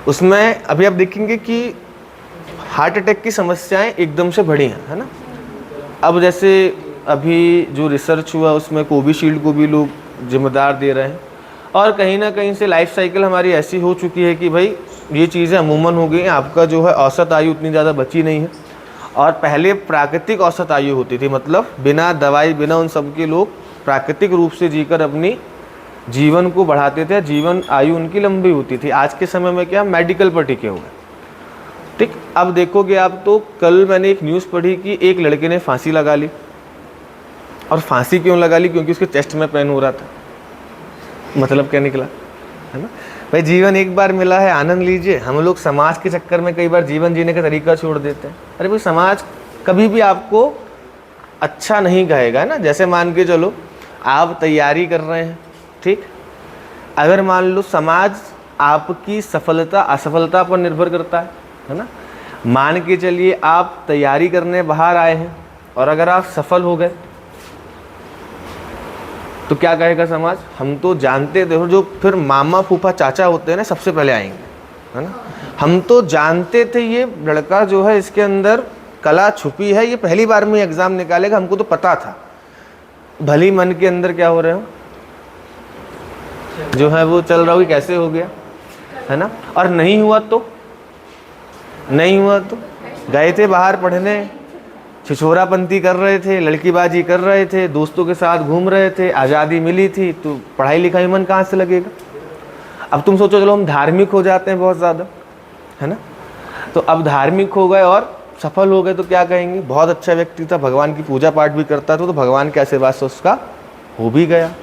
उसमें अभी आप देखेंगे कि हार्ट अटैक की समस्याएं एकदम से बढ़ी हैं, है ना। अब जैसे अभी जो रिसर्च हुआ उसमें कोविशील्ड को भी लोग जिम्मेदार दे रहे हैं, और कहीं ना कहीं से लाइफ साइकिल हमारी ऐसी हो चुकी है कि भाई ये चीज़ें अमूमन हो गई हैं, आपका जो है औसत आयु उतनी ज़्यादा बची नहीं है। और पहले प्राकृतिक औसत आयु होती थी, मतलब बिना दवाई बिना उन सब के लोग प्राकृतिक रूप से जीकर अपनी जीवन को बढ़ाते थे, जीवन आयु उनकी लंबी होती थी। आज के समय में क्या मेडिकल पर टिके हुए, ठीक। अब देखोगे आप, तो कल मैंने एक न्यूज़ पढ़ी कि एक लड़के ने फांसी लगा ली, और फांसी क्यों लगा ली, क्योंकि उसके चेस्ट में पेन हो रहा था। मतलब क्या निकला, है ना। भाई जीवन एक बार मिला है, आनंद लीजिए। हम लोग समाज के चक्कर में कई बार जीवन जीने का तरीका छोड़ देते हैं। अरे भाई समाज कभी भी आपको अच्छा नहीं कहेगा, है ना। जैसे मान के चलो आप तैयारी कर रहे हैं, ठीक, अगर मान लो समाज आपकी सफलता असफलता पर निर्भर करता है ना। मान के चलिए आप तैयारी करने बाहर आए हैं और अगर आप सफल हो गए तो क्या कहेगा समाज, हम तो जानते थे, जो फिर मामा फूफा चाचा होते हैं ना सबसे पहले आएंगे, है ना। हम तो जानते थे ये लड़का जो है इसके अंदर कला छुपी है, ये पहली बार में एग्जाम निकालेगा, हमको तो पता था। भली मन के अंदर क्या हो रहे हो, जो है वो चल रहा हो कि कैसे हो गया, है ना। और नहीं हुआ तो गए थे बाहर पढ़ने, छिछोरापंती कर रहे थे, लड़कीबाजी कर रहे थे, दोस्तों के साथ घूम रहे थे, आज़ादी मिली थी, तो पढ़ाई लिखाई मन कहाँ से लगेगा। अब तुम सोचो चलो हम धार्मिक हो जाते हैं बहुत ज़्यादा, है ना। तो अब धार्मिक हो गए और सफल हो गए तो क्या कहेंगे, बहुत अच्छा व्यक्ति था, भगवान की पूजा पाठ भी करता था, तो भगवान के आशीर्वाद से उसका हो भी गया।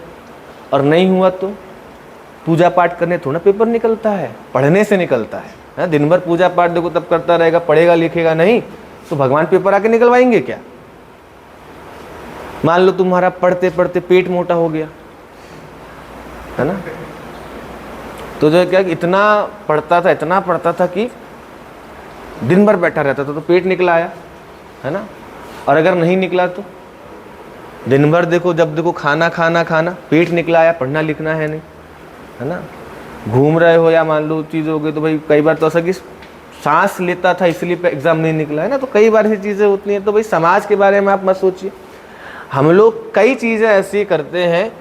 और नहीं हुआ तो पूजा पाठ करने थोड़ा पेपर निकलता है, पढ़ने से निकलता है। दिन भर पूजा पाठ देखो तब करता रहेगा, पढ़ेगा लिखेगा नहीं तो भगवान पेपर आके निकलवाएंगे क्या। मान लो तुम्हारा पढ़ते पढ़ते पेट मोटा हो गया, है ना, तो जो क्या इतना पढ़ता था कि दिन भर बैठा रहता था, तो पेट निकला आया, है ना। और अगर नहीं निकला तो दिन भर देखो जब देखो खाना, पेट निकला आया, पढ़ना लिखना है नहीं, है ना। घूम रहे हो या मान लो चीज़ हो गई, तो भाई कई बार तो ऐसा कि सांस लेता था इसलिए एग्जाम नहीं निकला, है ना। तो कई बार ऐसी चीज़ें होती हैं। तो भाई समाज के बारे में आप मत सोचिए, हम लोग कई चीज़ें ऐसी करते हैं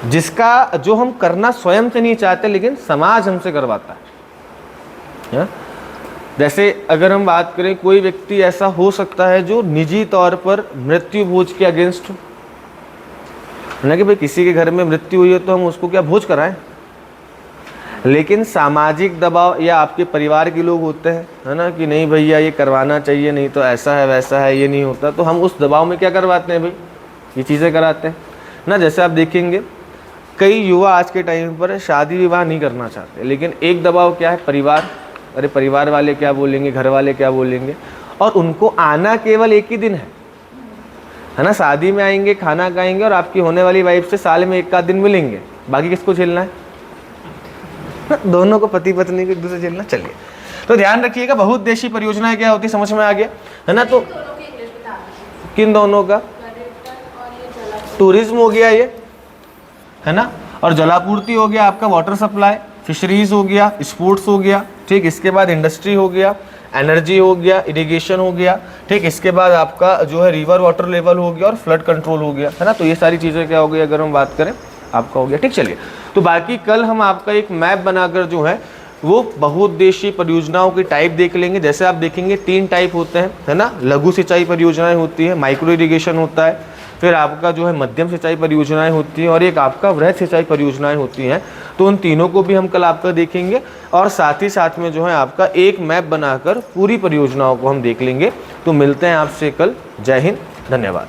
जिसका जो हम करना स्वयं से नहीं चाहते लेकिन समाज हमसे करवाता है। जैसे अगर हम बात करें, कोई व्यक्ति ऐसा हो सकता है जो निजी तौर पर मृत्यु भोज के अगेंस्ट हो, ना कि भाई किसी के घर में मृत्यु हुई है तो हम उसको क्या भोज कराएं, लेकिन सामाजिक दबाव या आपके परिवार के लोग होते हैं, है ना, कि नहीं भैया ये करवाना चाहिए, नहीं तो ऐसा है वैसा है, ये नहीं होता, तो हम उस दबाव में क्या करवाते हैं भाई, ये चीज़ें कराते हैं ना। जैसे आप देखेंगे कई युवा आज के टाइम पर शादी विवाह नहीं करना चाहते, लेकिन एक दबाव क्या है, परिवार, अरे परिवार वाले क्या बोलेंगे, घर वाले क्या बोलेंगे, और उनको आना केवल एक ही दिन है ना। शादी में आएंगे, खाना खाएंगे और आपकी होने वाली वाइफ से साल में एक आध दिन मिलेंगे, बाकी किसको झेलना है, दोनों को, पति पत्नी को एक दूसरे झेलना। चलिए, तो ध्यान रखिएगा बहुउद्देशीय परियोजनाएं क्या होती है, समझ में आ गया, है ना। तो किन दोनों का, टूरिज्म हो गया ये, है ना, और जलापूर्ति हो गया आपका, वाटर सप्लाई, फिशरीज हो गया, स्पोर्ट्स हो गया, ठीक। इसके बाद इंडस्ट्री हो गया, एनर्जी हो गया, इरिगेशन हो गया, ठीक। इसके बाद आपका जो है रिवर वाटर लेवल हो गया और फ्लड कंट्रोल हो गया, है ना। तो ये सारी चीज़ें क्या हो गई अगर हम बात करें आपका हो गया, ठीक। चलिए, तो बाकी कल हम आपका एक मैप बनाकर जो है वो बहुउद्देशीय परियोजनाओं की टाइप देख लेंगे। जैसे आप देखेंगे 3 टाइप होते हैं, है ना। लघु सिंचाई परियोजनाएं होती है, माइक्रो इरिगेशन होता है, फिर आपका जो है मध्यम सिंचाई परियोजनाएं होती हैं और एक आपका वृहद सिंचाई परियोजनाएं होती हैं। तो उन तीनों को भी हम कल आपका देखेंगे और साथ ही साथ में जो है आपका एक मैप बनाकर पूरी परियोजनाओं को हम देख लेंगे। तो मिलते हैं आपसे कल। जय हिंद, धन्यवाद।